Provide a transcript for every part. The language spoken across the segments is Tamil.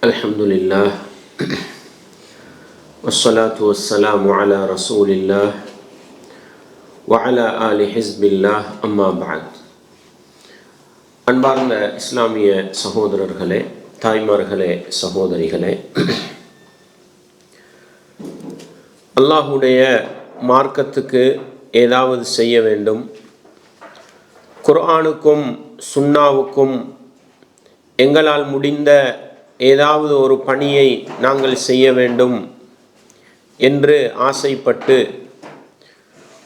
Alhamdulillah wassalatu wassalamu ala rasulillah wa ala ali hizbillah amma ba'd. அன்பார்ந்த இஸ்லாமிய சகோதரர்களே, தாய்மார்களே, சகோதரிகளே, அல்லாஹுடைய மார்க்கத்துக்கு ஏதாவது செய்ய வேண்டும், குர்ஆனுக்கும் சுன்னாவுக்கும் எங்களால் முடிந்த ஏதாவது ஒரு பணியை நாங்கள் செய்ய வேண்டும் என்று ஆசைப்பட்டு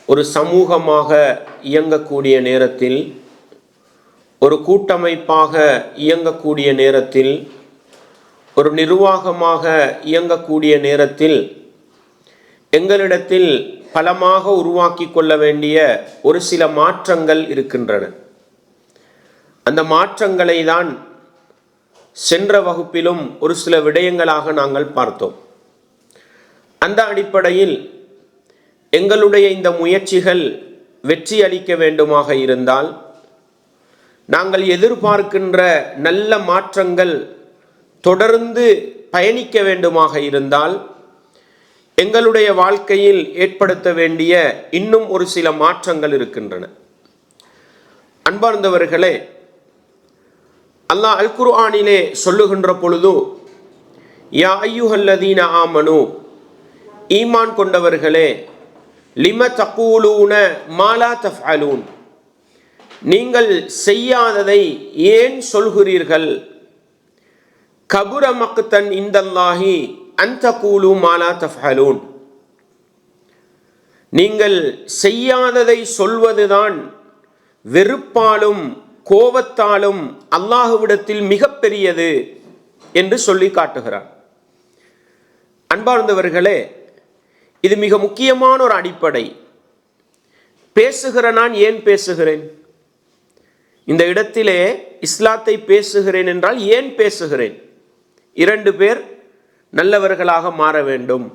ஒரு சமூகமாக இயங்கக்கூடிய நேரத்தில், ஒரு கூட்டமைப்பாக இயங்கக்கூடிய நேரத்தில், ஒரு நிர்வாகமாக இயங்கக்கூடிய நேரத்தில் எங்களிடத்தில் பலமாக உருவாக்கி கொள்ள வேண்டிய ஒரு சில மாற்றங்கள் இருக்கின்றன. அந்த மாற்றங்களை தான் சென்ற வகுப்பிலும் ஒரு சில விடயங்களாக நாங்கள் பார்த்தோம். அந்த அடிப்படையில் எங்களுடைய இந்த முயற்சிகள் வெற்றி அளிக்க வேண்டுமாக இருந்தால், நாங்கள் எதிர்பார்க்கின்ற நல்ல மாற்றங்கள் தொடர்ந்து பயணிக்க வேண்டுமாக இருந்தால், எங்களுடைய வாழ்க்கையில் ஏற்படுத்த வேண்டிய இன்னும் ஒரு சில மாற்றங்கள் இருக்கின்றன. அன்பார்ந்தவர்களே, அல்லாஹ் அல் குர்ஆனிலே சொல்லுகின்ற பொழுது, யா அய்யுஹல்லதீன ஆமனு, ஈமான் கொண்டவர்களே, லிம தகூலூன மா லா தஃஅலூன், நீங்கள் செய்யாததை ஏன் சொல்கிறீர்கள், கபுர மக்தன் இந்தல்லாஹி அன் தகூலு மா லா தஃஅலூன், நீங்கள் செய்யாததை சொல்வதுதான் வெறுப்பாலும் கோபத்தாலும் அல்லாஹ்விடத்தில் மிகப்பெரியது என்று சொல்லி காட்டுகிறார். அன்பார்ந்தவர்களே, இது மிக முக்கியமான ஒரு அடிப்படை. பேசுகிற நான் ஏன் பேசுகிறேன்? இந்த இடத்திலே இஸ்லாத்தை பேசுகிறேன் என்றால் ஏன் பேசுகிறேன்? 2 பேர் நல்லவர்களாக மாற வேண்டும்,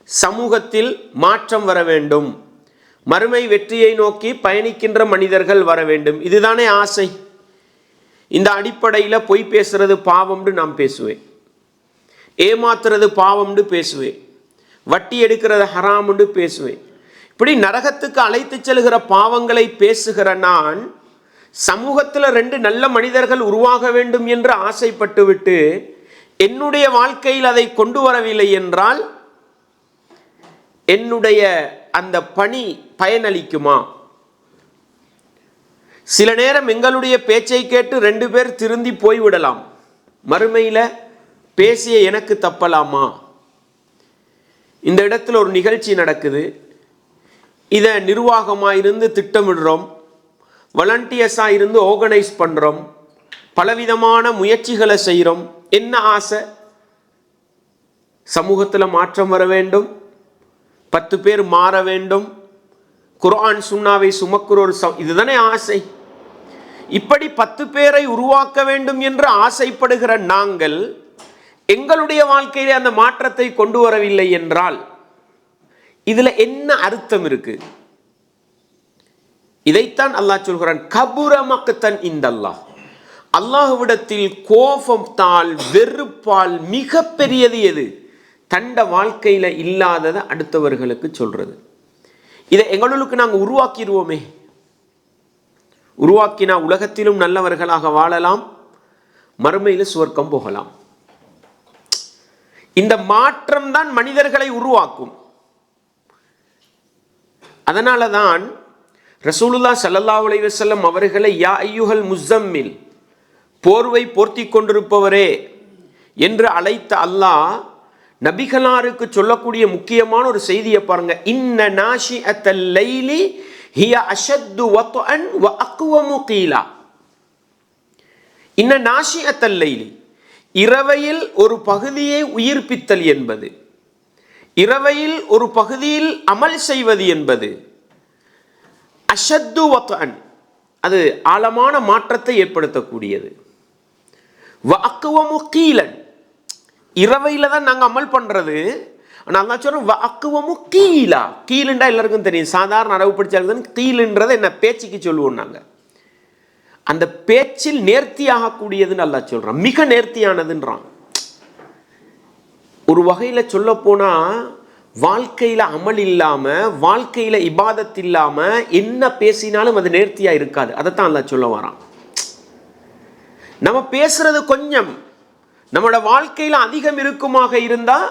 சமூகத்தில் மாற்றம் வர வேண்டும், மறுமை வெற்றியை நோக்கி பயணிக்கின்ற மனிதர்கள் வர வேண்டும். இதுதானே ஆசை. இந்த அடிப்படையில் பொய் பேசுறது பாவம்னு நான் பேசுவேன், ஏமாத்துறது பாவம்னு பேசுவேன், வட்டி எடுக்கிறது ஹராம்னு பேசுவேன். இப்படி நரகத்துக்கு அழைத்து செல்கிற பாவங்களை பேசுகிற நான் சமூகத்தில் 2 நல்ல மனிதர்கள் உருவாக வேண்டும் என்று ஆசைப்பட்டு விட்டு என்னுடைய வாழ்க்கையில் அதை கொண்டு வரவில்லை என்றால் என்னுடைய அந்த பணி பயனளிக்குமா? சில நேரம் எங்களுடைய பேச்சை கேட்டு 2 பேர் திருந்தி போய்விடலாம். மறுமையில் பேசிய எனக்கு தப்பலாமா? இந்த இடத்துல ஒரு நிகழ்ச்சி நடக்குது, இதை நிர்வாகமாக இருந்து திட்டமிடுறோம், வாலண்டியர்ஸாக இருந்து ஆர்கனைஸ் பண்ணுறோம், பலவிதமான முயற்சிகளை செய்கிறோம். என்ன ஆசை? சமூகத்தில் மாற்றம் வர வேண்டும், 10 பேர் மாற வேண்டும், குர்ஆன் சுன்னாவை சுமக்கிற ஒரு இதுதானே ஆசை. இப்படி 10 பேரை உருவாக்க வேண்டும் என்று ஆசைப்படுகிற நாங்கள் எங்களுடைய வாழ்க்கையிலே அந்த மாற்றத்தை கொண்டு வரவில்லை என்றால் இதுல என்ன அர்த்தம் இருக்கு? இதைத்தான் அல்லாஹ் சொல்கிறான், கபுர மக்தன் இந்தல்லாஹ், அல்லாஹ்விடத்தில் கோபத்தால் வெறுப்பால் மிக பெரியது எது? தண்ட வாழ்க்கையில் இல்லாததை அடுத்தவர்களுக்கு சொல்றது. இதை எங்களுக்கு நாங்கள் உருவாக்கிடுவோமே. உருவாக்கினா உலகத்திலும் நல்லவர்களாக வாழலாம், மறுமையில் சுவர்க்கம் போகலாம். இந்த மாற்றம் தான் மனிதர்களை உருவாக்கும். அதனால தான் ரசூலுல்லாஹ் ஸல்லல்லாஹு அலைஹி வஸல்லம் அவர்களை யா அய்யுஹல் முஸம்மில், போர்வை போர்த்தி கொண்டிருப்பவரே என்று அழைத்த அல்லாஹ் நபிகளாருக்கு சொல்லக்கூடிய முக்கியமான ஒரு செய்தியை பாருங்க. இன்ன நாஷிஅத்தல் லைலி ஹிய அஷத்து வத்அன் வ அக்வமு கீலா. இன்ன நாஷிஅத்தல் லைலி, இரவையில் ஒரு பகுதியை உயிர்ப்பித்தல் என்பது, இரவையில் ஒரு பகுதியில் அமல் செய்வது என்பது, அஷத்து வத்அன், அது ஆழமான மாற்றத்தை ஏற்படுத்தக்கூடியது. வ அக்வமு கீலன், இரவையில் தான் நாங்கள் அமல் பண்ணுறது. ஆனால் அல்லாஹ் சொல்கிறோம் வ அக்வமு கீலா. கீழுண்டா எல்லாருக்கும் தெரியும், சாதாரண அரபு படித்தாலும் கீழுன்றதை என்ன பேச்சுக்கு சொல்லுவோம் நாங்கள். அந்த பேச்சில் நேர்த்தியாகக்கூடியதுன்னு அல்லாஹ் சொல்கிறான், மிக நேர்த்தியானதுன்றான். ஒரு வகையில் சொல்லப்போனால் வாழ்க்கையில் அமல் இல்லாமல், வாழ்க்கையில் இபாதத் இல்லாமல் என்ன பேசினாலும் அது நேர்த்தியாக இருக்காது. அதைத்தான் அல்லாஹ் சொல்ல வரான். நம்ம பேசுறது கொஞ்சம் நம்மளோட வாழ்க்கையில் அதிகம் இருக்குமாக இருந்தால்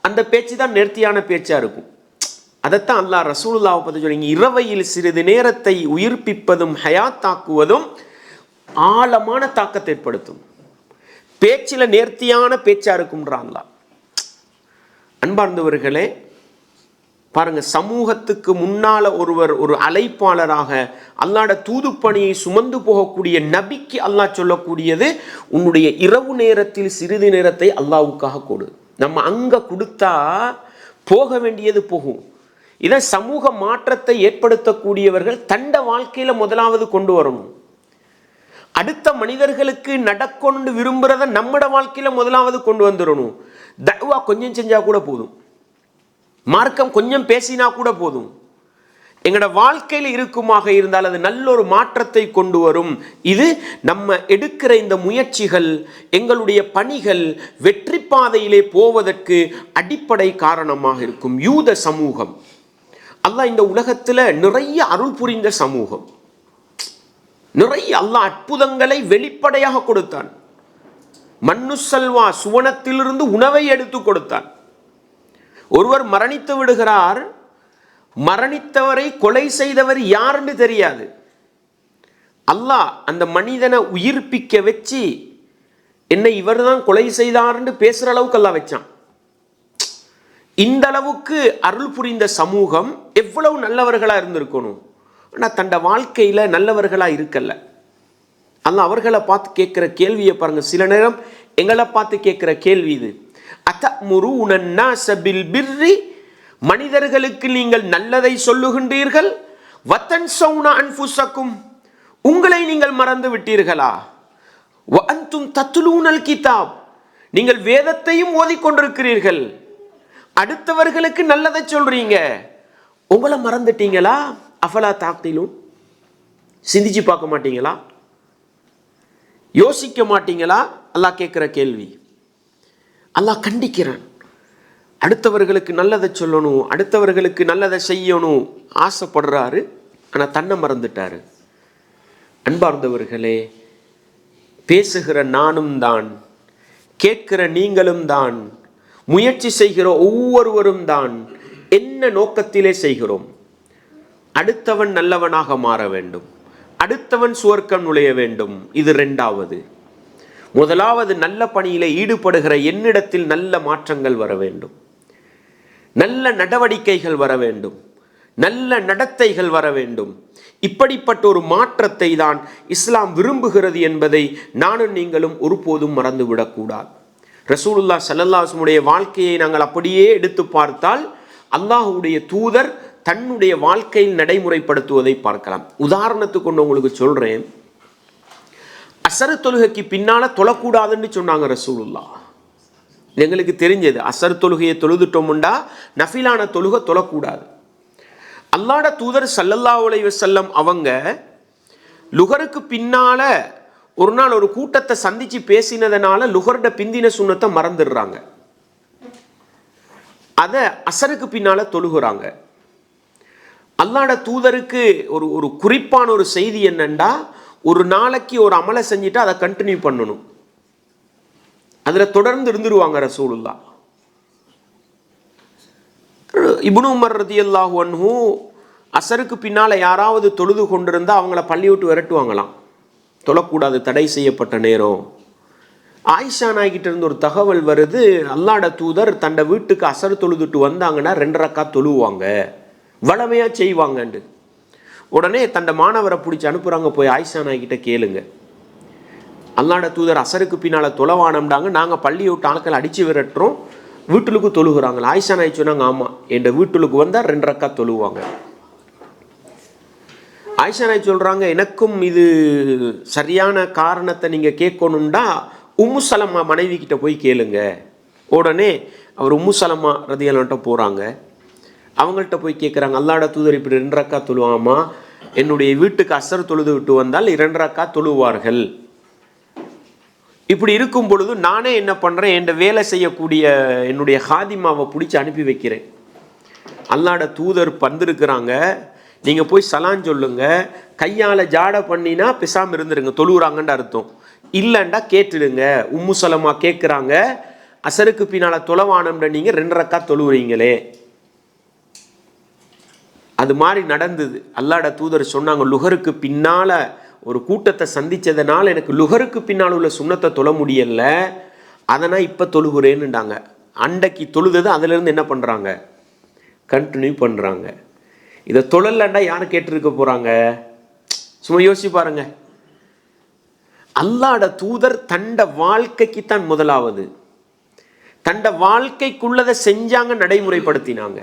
அந்த பேச்சு தான் நேர்த்தியான பேச்சாக இருக்கும். அதைத்தான் அல்லாஹ் ரசூலுல்லாஹ்வை பற்றி சொல்றீங்க, இரவையில் சிறிது நேரத்தை உயிர்ப்பிப்பதும் ஹயாத்தாக்குவதும் ஆழமான தாக்கத்தை ஏற்படுத்தும். பேச்சில் நேர்த்தியான பேச்சாக இருக்கும்ன்றான் அல்லாஹ். அன்பார்ந்தவர்களே, பாருங்க, சமூகத்துக்கு முன்னால ஒருவர் ஒரு அழைப்பாளராக அல்லாஹ்வோட தூதுப்பணியை சுமந்து போகக்கூடிய நபிக்கு அல்லாஹ் சொல்லக்கூடியது, உன்னுடைய இரவு நேரத்தில் சிறிது நேரத்தை அல்லாஹ்வுக்காக கொடு. நம்ம அங்க கொடுத்தா போக வேண்டியது போகும். இதை சமூக மாற்றத்தை ஏற்படுத்தக்கூடியவர்கள் தண்ட வாழ்க்கையில முதலாவது கொண்டு வரணும். அடுத்த மனிதர்களுக்கு நடக்கணும்னு விரும்புறத நம்மட வாழ்க்கையில முதலாவது கொண்டு வந்துடணும். தஅவா கொஞ்சம் செஞ்சா கூட போதும், மார்க்கம் கொஞ்சம் பேசினா கூட போதும். எங்களோட வாழ்க்கையில் இருக்குமாக இருந்தால் அது நல்ல ஒரு மாற்றத்தை கொண்டு வரும். இது நம்ம எடுக்கிற இந்த முயற்சிகள், எங்களுடைய பணிகள் வெற்றி பாதையிலே போவதற்கு அடிப்படை காரணமாக இருக்கும். யூத சமூகம் அல்லாஹ் இந்த உலகத்தில் நிறைய அருள் புரிந்த சமூகம். நிறைய அல்லாஹ் அற்புதங்களை வெளிப்படையாக கொடுத்தான். மன்னுசல்வா, சுவனத்திலிருந்து உணவை எடுத்து கொடுத்தான். ஒருவர் மரணித்து விடுகிறார், மரணித்தவரை கொலை செய்தவர் யாருன்னு தெரியாது. அல்லாஹ் அந்த மனிதனை உயிர்ப்பிக்க வச்சு என்னை இவர் தான் கொலை செய்தார்னு பேசுற அளவுக்கு அல்லாஹ் வச்சான். இந்த அளவுக்கு அருள் புரிந்த சமூகம் எவ்வளவு நல்லவர்களா இருந்திருக்கணும். ஆனால் தண்ட வாழ்க்கையில நல்லவர்களா இருக்கல. அல்லாஹ் அவர்களை பார்த்து கேட்கிற கேள்வியை பாருங்க. சில நேரம் எங்களை பார்த்து கேட்கிற கேள்வி இது. அத்தமுருன நாஸ பில் பிர்ரி, மனிதர்களுக்கு நீங்கள் நல்லதை சொல்லுகின்றீர்கள், வதன்ஸௌன அன்ஃபுஸக்கும், உங்களை நீங்கள் மறந்து விட்டீர்களா, வஅன்தும் தத்லூனல் கிதாப், நீங்கள் வேதத்தையும் ஓதிக்கொண்டிருக்கிறீர்கள், அடுத்தவர்களுக்கு நல்லதை சொல்றீங்க, உங்களை மறந்துட்டீங்களா? அஃபலா தாக்திலூன், சிந்திச்சு பார்க்க மாட்டீங்களா? யோசிக்க மாட்டீங்களா? அல்லாஹ் கேட்கிற கேள்வி. அல்லாஹ் கண்டிக்கிறான். அடுத்தவர்களுக்கு நல்லதை சொல்லணும், அடுத்தவர்களுக்கு நல்லதை செய்யணும் ஆசைப்படுறாரு, ஆனால் தன்னை மறந்துட்டாரு. அன்பார்ந்தவர்களே, பேசுகிற நானும் தான், கேட்கிற நீங்களும் தான், முயற்சி செய்கிற ஒவ்வொருவரும் தான். என்ன நோக்கத்திலே செய்கிறோம்? அடுத்தவன் நல்லவனாக மாற வேண்டும், அடுத்தவன் சுவர்க்கம் நுழைய வேண்டும். இது இரண்டாவது. முதலாவது, நல்ல பணியிலே ஈடுபடுகிற என்னிடத்தில் நல்ல மாற்றங்கள் வர வேண்டும், நல்ல நடவடிக்கைகள் வர வேண்டும், நல்ல நடத்தைகள் வர வேண்டும். இப்படிப்பட்ட ஒரு மாற்றத்தை தான் இஸ்லாம் விரும்புகிறது என்பதை நானும் நீங்களும் ஒருபோதும் மறந்துவிடக்கூடாது. ரசூலுல்லாஹ் ஸல்லல்லாஹு அலைஹி வஸல்லம் வாழ்க்கையை நாங்கள் அப்படியே எடுத்து பார்த்தால் அல்லாஹ்வுடைய தூதர் தன்னுடைய வாழ்க்கையில் நடைமுறைப்படுத்துவதை பார்க்கலாம். உதாரணத்துக்கு கொண்டு உங்களுக்கு சொல்றேன். அசர் தொழுகைக்கு பின்னால தொழக்கூடாதுன்னு சொன்னாங்க ரசூலுல்லாஹ். எங்களுக்கு தெரிஞ்சது, அசர் தொழுகையை தொழுதுட்டோம்டா நஃபிலான தொழுகை தொழக்கூடாது. அல்லாஹ்வுடைய தூதர் ஸல்லல்லாஹு அலைஹி வஸல்லம் அவங்க லுகருக்கு பின்னால ஒரு நாள் ஒரு கூட்டத்தை சந்திச்சு பேசினதுனால லுகர்ட பிந்தின சுன்னத்தை மறந்துடுறாங்க. அதை அசருக்கு பின்னால தொழுகிறாங்க. அல்லாஹ்வுடைய தூதருக்கு ஒரு குறிப்பான ஒரு செய்தி என்னன்னா, ஒரு நாளைக்கு ஒரு அமலை செஞ்சுட்டு அதை கண்டினியூ பண்ணணும், அதில் தொடர்ந்து இருந்துருவாங்க ரசூலுல்லாஹ். இப்னு உமர் ரலியல்லாஹு அன்ஹு அசருக்கு பின்னால் யாராவது தொழுது கொண்டிருந்தா அவங்கள பள்ளி விட்டு விரட்டுவாங்களாம், தொழக்கூடாது, தடை செய்யப்பட்ட நேரம். ஆயிஷா நாய்கிட்ட இருந்து ஒரு தகவல் வருது, அல்லாஹ்வுடைய தூதர் தன்னை வீட்டுக்கு அசர் தொழுதுட்டு வந்தாங்கன்னா 2 ரக்காத் தொழுவாங்க, வளமையாக செய்வாங்கண்டு. உடனே தன்னை மாணவரை பிடிச்சி அனுப்புகிறாங்க, போய் ஆயிஷா நாய்கிட்ட கேளுங்க, அல்லாஹ்வுடைய தூதர் அசருக்கு பின்னால் தொலைவானம்டாங்க, நாங்கள் பள்ளி விட்டு ஆட்கள் அடித்து விரட்டுறோம், வீட்டுக்கு தொழுகிறாங்க. ஆயிஷா நாய் சொன்னாங்க, ஆமாம், என் வீட்டுக்கு வந்தால் 2 ரக்காத் தொழுவாங்க. ஆயிஷா நாய் சொல்கிறாங்க, எனக்கும் இது சரியான காரணத்தை நீங்கள் கேட்கணும்டா உம்மு சலமா மனைவி கிட்ட போய் கேளுங்க. உடனே அவர் உம்மு சலமா ரதியல்லாஹு போகிறாங்க, அவங்கள்ட்ட போய் கேட்குறாங்க, அல்லாஹ்வுடைய தூதர் இப்படி 2 ரக்காத் தொழுவாமா, என்னுடைய வீட்டுக்கு அசர் தொழுது விட்டு வந்தால் 2 ரக்காத் தொழுவார்கள். இப்படி இருக்கும் பொழுது நானே என்ன பண்ணுறேன், என் வேலை செய்யக்கூடிய என்னுடைய ஹாதிமாவை பிடிச்சி அனுப்பி வைக்கிறேன். அல்லாஹ்ட தூதர் வந்திருக்கிறாங்க, நீங்கள் போய் சலான் சொல்லுங்க, கையால் ஜாட பண்ணினா பேசாமல் இருந்துருங்க, தொழுகிறாங்கன்னு அர்த்தம். இல்லைண்டா கேட்டுடுங்க. உம்மு சலமா கேட்குறாங்க, அசருக்கு பின்னால் தொலைவானம்ன்ற நீங்கள் 2 ரக்காத் தொழுவுறீங்களே. அது மாதிரி நடந்தது. அல்லாஹ்ட தூதர் சொன்னாங்க, லுஹருக்கு பின்னால் ஒரு கூட்டத்தை சந்தித்ததுனால எனக்கு லுஹருக்கு பின்னால் உள்ள சுண்ணத்தை தொழ முடியல, அதை நான் இப்போ தொழுகிறேன்னுட்டாங்க. அண்டைக்கு தொழுதது அதிலிருந்து என்ன பண்ணுறாங்க, கண்டினியூ பண்ணுறாங்க. இதை தொழலண்டா யார் கேட்டிருக்க போகிறாங்க? சும்மா யோசிச்சு பாருங்க. அல்லாஹ்ட தூதர் தண்ட வாழ்க்கைக்கு தான் முதலாவது, தண்ட வாழ்க்கைக்குள்ளதை செஞ்சாங்க, நடைமுறைப்படுத்தினாங்க.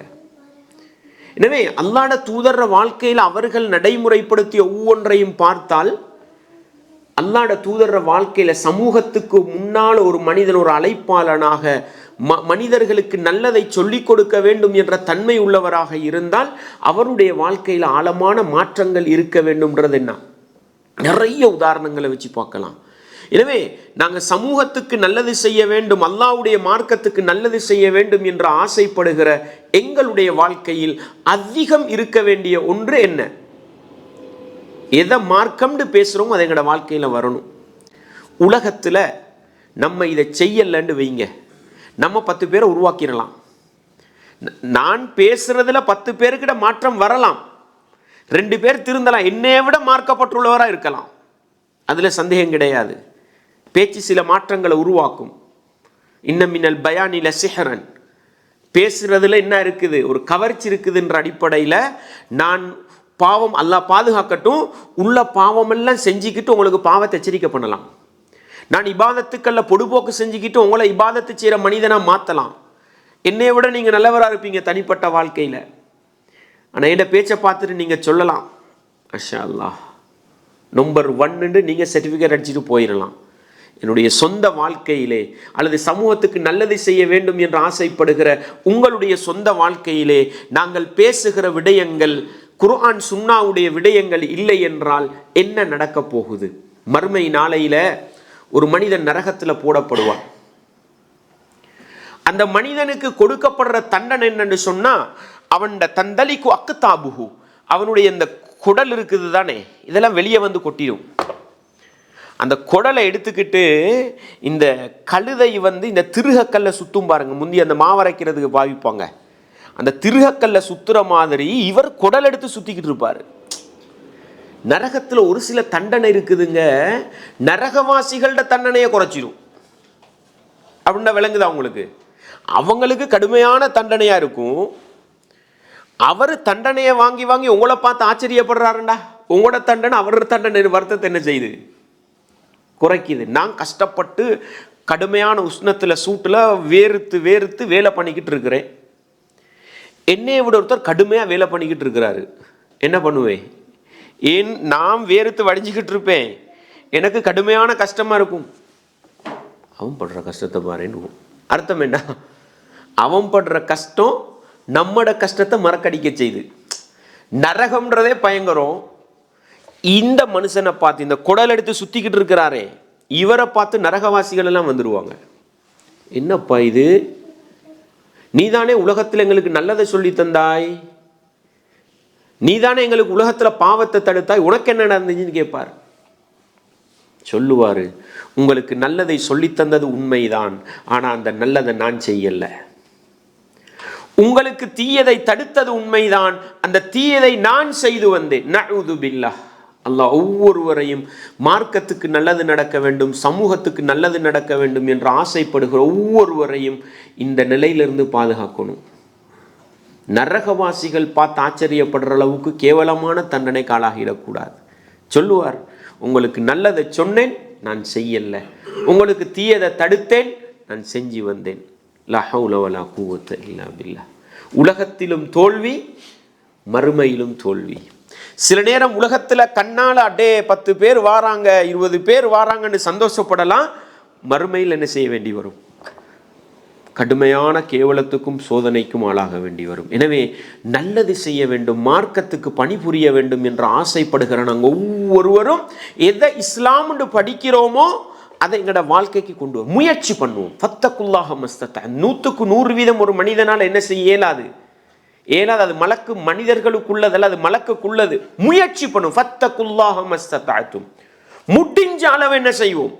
எனவே அல்லாஹ்ட தூதர் வாழ்க்கையில் அவர்கள் நடைமுறைப்படுத்திய ஒவ்வொன்றையும் பார்த்தால், அல்லாஹ்ட தூதர் வாழ்க்கையில் சமூகத்துக்கு முன்னால் ஒரு மனிதன் ஒரு அழைப்பாளனாக மனிதர்களுக்கு நல்லதை சொல்லிக் கொடுக்க வேண்டும் என்ற தன்மை உள்ளவராக இருந்தால் அவருடைய வாழ்க்கையில் ஆழமான மாற்றங்கள் இருக்க வேண்டும்ன்றது என்ன, நிறைய உதாரணங்களை வச்சு பார்க்கலாம். எனவே நாங்கள் சமூகத்துக்கு நல்லது செய்ய வேண்டும், அல்லாஹ்வுடைய மார்க்கத்துக்கு நல்லது செய்ய வேண்டும் என்று ஆசைப்படுகிற எங்களுடைய வாழ்க்கையில் அதிகம் இருக்க வேண்டிய ஒன்று என்ன, எதை மார்க்கம்னு பேசுகிறோமோ அது எங்களோட வாழ்க்கையில் வரணும். உலகத்தில் நம்ம இதை செய்யலைன்னு வைங்க, நம்ம 10 பேரை உருவாக்கிடலாம். நான் பேசுறதுல 10 பேருக்கிட்ட மாற்றம் வரலாம், 2 பேர் திருந்தலாம், என்னை விட மார்க்கப்பட்டுள்ளவராக இருக்கலாம், அதில் சந்தேகம் கிடையாது. பேச்சு சில மாற்றங்களை உருவாக்கும். இன்னமினல் பயானில சிஹரன், பேசுறதுல என்ன இருக்குது, ஒரு கவர்ச்சி இருக்குதுன்ற அடிப்படையில் நான் பாவம் அல்லாஹ் பாதுகாக்கட்டும், உள்ள பாவமெல்லாம் செஞ்சுக்கிட்டு உங்களுக்கு பாவத்தை எச்சரிக்கை பண்ணலாம். நான் இபாதத்துக்கல்ல பொடுபோக்கு செஞ்சுக்கிட்டு உங்களை இபாதத்து செய்கிற மனிதனாக மாற்றலாம். என்னை விட நீங்கள் நல்லவராக இருப்பீங்க தனிப்பட்ட வாழ்க்கையில். ஆனால் என்னோட பேச்சை பார்த்துட்டு நீங்கள் சொல்லலாம், மாஷா அல்லாஹ் நம்பர் 1ன்னு நீங்கள் சர்டிஃபிகேட் அடிச்சுட்டு போயிடலாம். என்னுடைய சொந்த வாழ்க்கையிலே அல்லது சமூகத்துக்கு நல்லது செய்ய வேண்டும் என்று ஆசைப்படுகிற உங்களுடைய சொந்த வாழ்க்கையிலே நாங்கள் பேசுகிற விடயங்கள் குர்ஆன் சுன்னாவுடைய விடயங்கள் இல்லை என்றால் என்ன நடக்க போகுது? மறுமை நாளையில் ஒரு மனிதன் நரகத்தில் போடப்படுவான். அந்த மனிதனுக்கு கொடுக்கப்படுற தண்டனை என்னன்னு சொன்னா, அவன் தந்தலிக்கு அக்குதாபுகு, அவனுடைய இந்த குடல் இருக்குது தானே, இதெல்லாம் வெளியே வந்து கொட்டிடும். அந்த குடலை எடுத்துக்கிட்டு இந்த கழுதை வந்து இந்த திருகக்கல்ல சுத்தும் பாருங்க, முந்தி அந்த மாவரைக்கிறதுக்கு பாவிப்பாங்க, அந்த திருகக்கல்ல சுத்துற மாதிரி இவர் குடல் எடுத்து சுத்திக்கிட்டு இருப்பாரு. நரகத்தில் ஒரு சில தண்டனை இருக்குதுங்க, நரகவாசிகளோட தண்டனையை குறைச்சிடும் அப்படின்னா விளங்குதா உங்களுக்கு? அவங்களுக்கு கடுமையான தண்டனையா இருக்கும். அவர் தண்டனையை வாங்கி வாங்கி உங்களை பார்த்து ஆச்சரியப்படுறாருண்டா, உங்களோட தண்டனை அவரோட தண்டனை வருத்தத்தை என்ன செய்யுது, குறைக்குது. நான் கஷ்டப்பட்டு கடுமையான உஷ்ணத்தில் சூட்டில் வேர்த்து வேர்த்து வேலை பண்ணிக்கிட்டு இருக்கிறேன், என்னையை விட ஒருத்தர் கடுமையாக வேலை பண்ணிக்கிட்டு இருக்கிறாரு, என்ன பண்ணுவேன்? ஏன் நான் வேர்த்து வடிஞ்சிக்கிட்டு இருப்பேன், எனக்கு கடுமையான கஷ்டமாக இருக்கும். அவன் படுற கஷ்டத்தை பாருன்னு அர்த்தம் என்ன? அவன் படுற கஷ்டம் நம்மட கஷ்டத்தை மறக்கடிக்க செய்து. நரகம்ன்றதே பயங்கரம். இந்த மனுஷனை பார்த்து, இந்த குடல் எடுத்து சுத்திக்கிட்டு இருக்கிறாரே, இவரை பார்த்து நரகவாசிகள் எல்லாம் வந்துடுவாங்க. என்னப்பா இது, நீதானே உலகத்தில் எங்களுக்கு நல்லதை சொல்லி தந்தாய், நீதானே எங்களுக்கு உலகத்தில் பாவத்தை தடுத்தாய், உனக்கு என்ன நடந்துச்சுன்னு கேட்பார். சொல்லுவார், உங்களுக்கு நல்லதை சொல்லித்தந்தது உண்மைதான், ஆனால் அந்த நல்லதை நான் செய்யலை. உங்களுக்கு தீயதை தடுத்தது உண்மைதான், அந்த தீயதை நான் செய்து வந்தேன். நஊது பில்லாஹ். அல்லாஹ் ஒவ்வொருவரையும் மார்க்கத்துக்கு நல்லது நடக்க வேண்டும், சமூகத்துக்கு நல்லது நடக்க வேண்டும் என்று ஆசைப்படுகிற ஒவ்வொருவரையும் இந்த நிலையிலிருந்து பாதுகாக்கணும். நரகவாசிகள் பார்த்து ஆச்சரியப்படுற அளவுக்கு கேவலமான தண்டனைக்கு ஆளாகிடக்கூடாது. சொல்லுவார், உங்களுக்கு நல்லதை சொன்னேன், நான் செய்யலை, உங்களுக்கு தீயதை தடுத்தேன், நான் செஞ்சு வந்தேன். லா ஹவ்ல வலா குவத்த இல்லா பில்லாஹ். உலகத்திலும் தோல்வி, மறுமையிலும் தோல்வி. சில நேரம் உலகத்தில் கண்ணால் அடே 10 பேர் வாராங்க 20 பேர் வாராங்கன்னு சந்தோஷப்படலாம், மறுமையில் என்ன செய்ய வேண்டி வரும்? கடுமையான கேவலத்துக்கும் சோதனைக்கும் ஆளாக வேண்டி வரும். எனவே நல்லது செய்ய வேண்டும், மார்க்கத்துக்கு பணிபுரிய வேண்டும் என்று ஆசைப்படுகிற நாங்கள் ஒவ்வொருவரும் எதை இஸ்லாம்னு படிக்கிறோமோ அதை எங்களோட வாழ்க்கைக்கு கொண்டு வரும். முயற்சி பண்ணுவோம். ஃபத்தகுல்லாஹ மஸ்ததா. 100% ஒரு மனிதனால் என்ன செய்ய இயலாது. அது மலக்கு மனிதர்களுக்குள்ளதல்ல, அது மலக்குள்ளது. முயற்சி பண்ணும். ஃபத்தகுல்லாஹ மஸ்ததாத்தும். முடிஞ்ச அளவு என்ன செய்வோம்.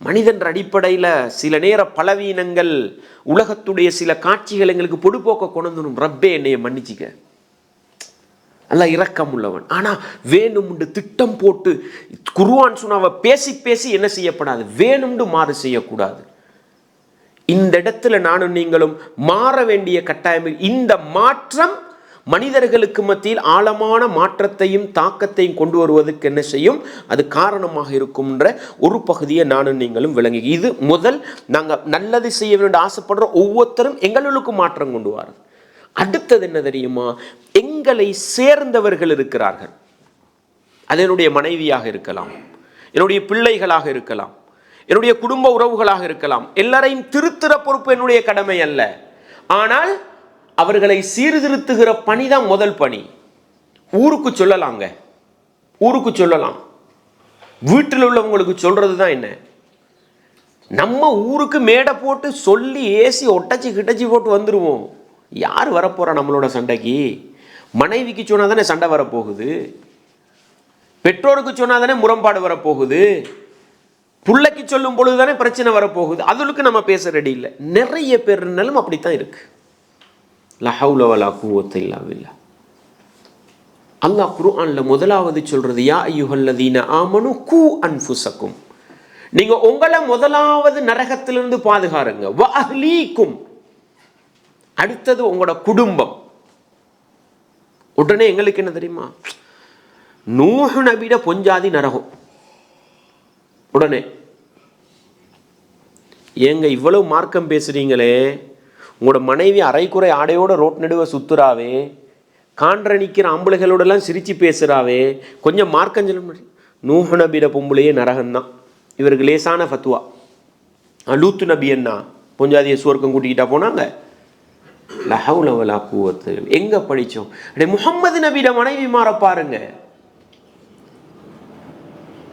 மனிதன் அடிப்படையில் சில நேர பலவீனங்கள், உலகத்துடைய சில காட்சிகள் எங்களுக்கு பொடுபோக்க கொண்டு ரப்பே என்னைய மன்னிச்சிக்க, அல்லாஹ் இரக்கம் உள்ளவன். ஆனால் வேணும்னு திட்டம் போட்டு குர்ஆன் சுன்னாவை பேசி பேசி என்ன செய்யப்படாது, வேணும்னு மாறு செய்யக்கூடாது. இந்த இடத்துல நானும் நீங்களும் மாற வேண்டிய கட்டாயம். இந்த மாற்றம் மனிதர்களுக்கு மத்தியில் ஆழமான மாற்றத்தையும் தாக்கத்தையும் கொண்டு வருவதற்கு என்ன செய்யும், அது காரணமாக இருக்கும்ன்ற ஒரு பகுதியை நானும் நீங்களும் விளங்கி. இது முதல். நாங்கள் நல்லது செய்ய வேண்டும் ஆசைப்படுற ஒவ்வொருத்தரும் எங்களுக்கு மாற்றம் கொண்டு வர. அடுத்தது என்ன தெரியுமா, எங்களை சேர்ந்தவர்கள் இருக்கிறார்கள். அது என்னுடைய மனைவியாக இருக்கலாம், என்னுடைய பிள்ளைகளாக இருக்கலாம், என்னுடைய குடும்ப உறவுகளாக இருக்கலாம். எல்லாரையும் திருத்துற பொறுப்பு என்னுடைய கடமை அல்ல. ஆனால் அவர்களை சீர்திருத்துகிற பணி தான் முதல் பணி. ஊருக்கு சொல்லலாங்க, ஊருக்கு சொல்லலாம், வீட்டில் உள்ளவங்களுக்கு சொல்றது தான் என்ன. நம்ம ஊருக்கு மேடை போட்டு சொல்லி ஏசி ஒட்டச்சி கிட்டச்சி போட்டு வந்துடுவோம். யார் வரப்போறா நம்மளோட சண்டைக்கு? மனைவிக்கு சொன்னா தானே சண்டை வரப்போகுது, பெற்றோருக்கு சொன்னா தானே முரண்பாடு வரப்போகுது, பிள்ளைக்கு சொல்லும் பொழுது தானே பிரச்சனை வரப்போகுது. அதுக்கு நம்ம பேச ரெடி இல்லை. நிறைய பேர் இருந்தாலும் அப்படித்தான் இருக்கு. லா ஹவ்ல வலா குவத்த இல்லா பில்லாஹ். அல்லாஹ் குர்ஆன்ல முதலாவது சொல்றது, யா அய்யுஹல்லதீன ஆமனு கூ அன்ஃபுஸக்கும். நீங்க உங்களை முதலாவது நரகத்திலிருந்து பாதுகாருங்க. வ அஹ்லீக்கும். அடுத்தது உங்களோட குடும்பம். உடனே எங்களுக்கு என்ன தெரியுமா, நூஹ் நபியோட பொஞ்சாதி நரகம். உடனே ஏங்க இவ்வளவு மார்க்கம் பேசுறீங்களே, உங்களோட மனைவி அரைக்குறை ஆடையோட ரோட் நடுவ சுத்துறாவே, காண்ற நிற்கிற ஆம்பளைகளோடலாம் சிரிச்சு பேசுறாவே, கொஞ்சம் மார்க்கம் சொல்ல முடியும். நூஹ் நபியோட பொம்பளையே நரகம்தான். இவருக்கு லேசான ஃபத்வா. லூத்து நபி என்ன பொஞ்சாதியை சுவர்க்கம் கூட்டிக்கிட்டா போனாங்க. லா ஹவ்ல வலா குவத்த. எங்க படிச்சோம்? முஹம்மது நபியோட மனைவி மாற பாருங்க.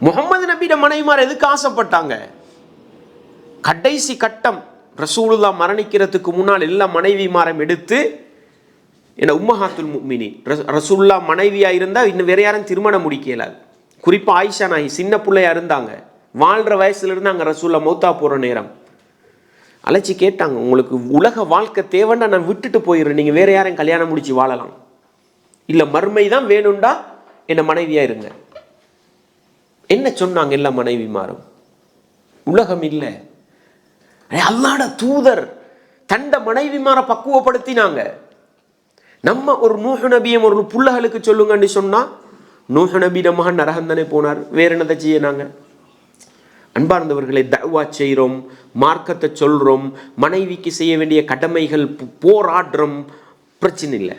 முஹம்மது நபியோட மனைவிமார் எதுக்கு ஆசைப்பட்டாங்க? கடைசி கட்டம் ரசூலுல்லாஹ் மரணிக்கிறதுக்கு முன்னால் எல்லா மனைவிமாரம் எடுத்து, என்ன உம்மஹாத்துல் முஃமினீன், ரசூலுல்லாஹ் மனைவியா இருந்தா இன்னும் வேற யாரும் திருமணம் முடிக்கலாது. குறிப்பா ஆயிஷா நாயி சின்ன பிள்ளையா இருந்தாங்க, வாழ்ற வயசுல இருந்து அங்க ரசூலுல்லாஹ் மௌத்தா போற நேரம் அழைச்சி கேட்டாங்க, உங்களுக்கு உலக வாழ்க்கை தேவைன்னா நான் விட்டுட்டு போயிடுறேன், நீங்க வேற யாரையும் கல்யாணம் முடிச்சு வாழலாம், இல்ல மறுமை தான் வேணும்டா என்ன மனைவியா இருங்க. என்ன சொன்னாங்க எல்லா மனைவிமாரும்? உலகம் இல்லை, அல்லாஹ்வுடைய தூதர் தண்ட மனைவிமாரை பக்குவப்படுத்தினாங்க. நம்ம ஒரு நூஹ் நபியை ஒரு புள்ளகளுக்கு சொல்லுங்கன்னு சொன்னா, நூஹ் நபியோட மகன் நரகம் தானே போனார், வேற என்னதை செய்ய? நாங்க அன்பார்ந்தவர்களை தஅவா செய்கிறோம், மார்க்கத்தை சொல்றோம், மனைவிக்கு செய்ய வேண்டிய கடமைகள் போராடுறோம், பிரச்சனை இல்லை.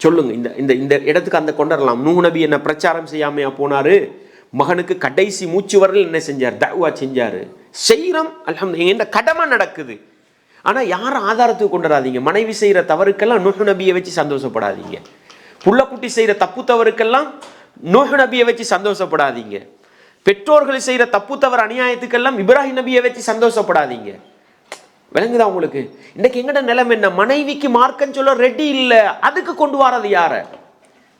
சொல்லுங்க, இந்த இந்த இந்த இடத்துக்கு அந்த கொண்டுடலாம். நூஹ் நபி என்ன பிரச்சாரம் செய்யாமையா போனாரு? மகனுக்கு கடைசி மூச்சு வரல் என்ன செஞ்சார்? தஅவா செஞ்சாரு. செய்கிறோம், அல்ஹம்துலில்லாஹ், என்ற கடமை நடக்குது. ஆனால் யாரும் ஆதாரத்துக்கு கொண்டுடாதீங்க. மனைவி செய்கிற தவறுக்கெல்லாம் நூஹ் நபியை வச்சு சந்தோஷப்படாதீங்க. புள்ளக்குட்டி செய்கிற தப்பு தவறுக்கெல்லாம் நூஹ் நபியை வச்சு சந்தோஷப்படாதீங்க. பெற்றோர்கள் செய்கிற தப்பு தவறு அநியாயத்துக்கெல்லாம் இப்ராஹிம் நபியை வச்சு சந்தோஷப்படாதீங்க. விளங்குதா உங்களுக்கு? இன்றைக்கு எங்கட நிலைமை என்ன? மனைவிக்கு மார்க்கம் சொல்ல ரெடி இல்லை, அதுக்கு கொண்டு வரது யார?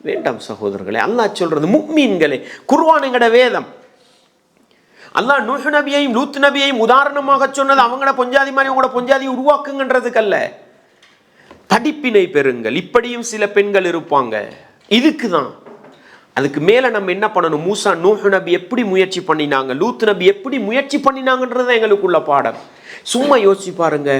வேண்டாம் சகோதரர்களே, அல்லாஹ் சொல்றது முஃமின்களே, குர்ஆன் எங்கட வேதம். அல்லாஹ் நூஹ் நபியையும் லூத் நபியையும் உதாரணமாக சொன்னது அவங்களோட பொஞ்சாதி மாதிரி உங்களோட பொஞ்சாதி உருவாக்குங்கன்றதுக்கு அல்ல. படிப்பினை பெறுங்கள், இப்படியும் சில பெண்கள் இருப்பாங்க, இதுக்கு தான். அதுக்கு மேல நம்ம என்ன பண்ணணும்? மூசா நூஹ் நபி எப்படி முயற்சி பண்ணினாங்க, லூத் நபி எப்படி முயற்சி பண்ணினாங்கன்றது எங்களுக்குள்ள பாடம். சும்மா யோசிச்சு பாருங்க,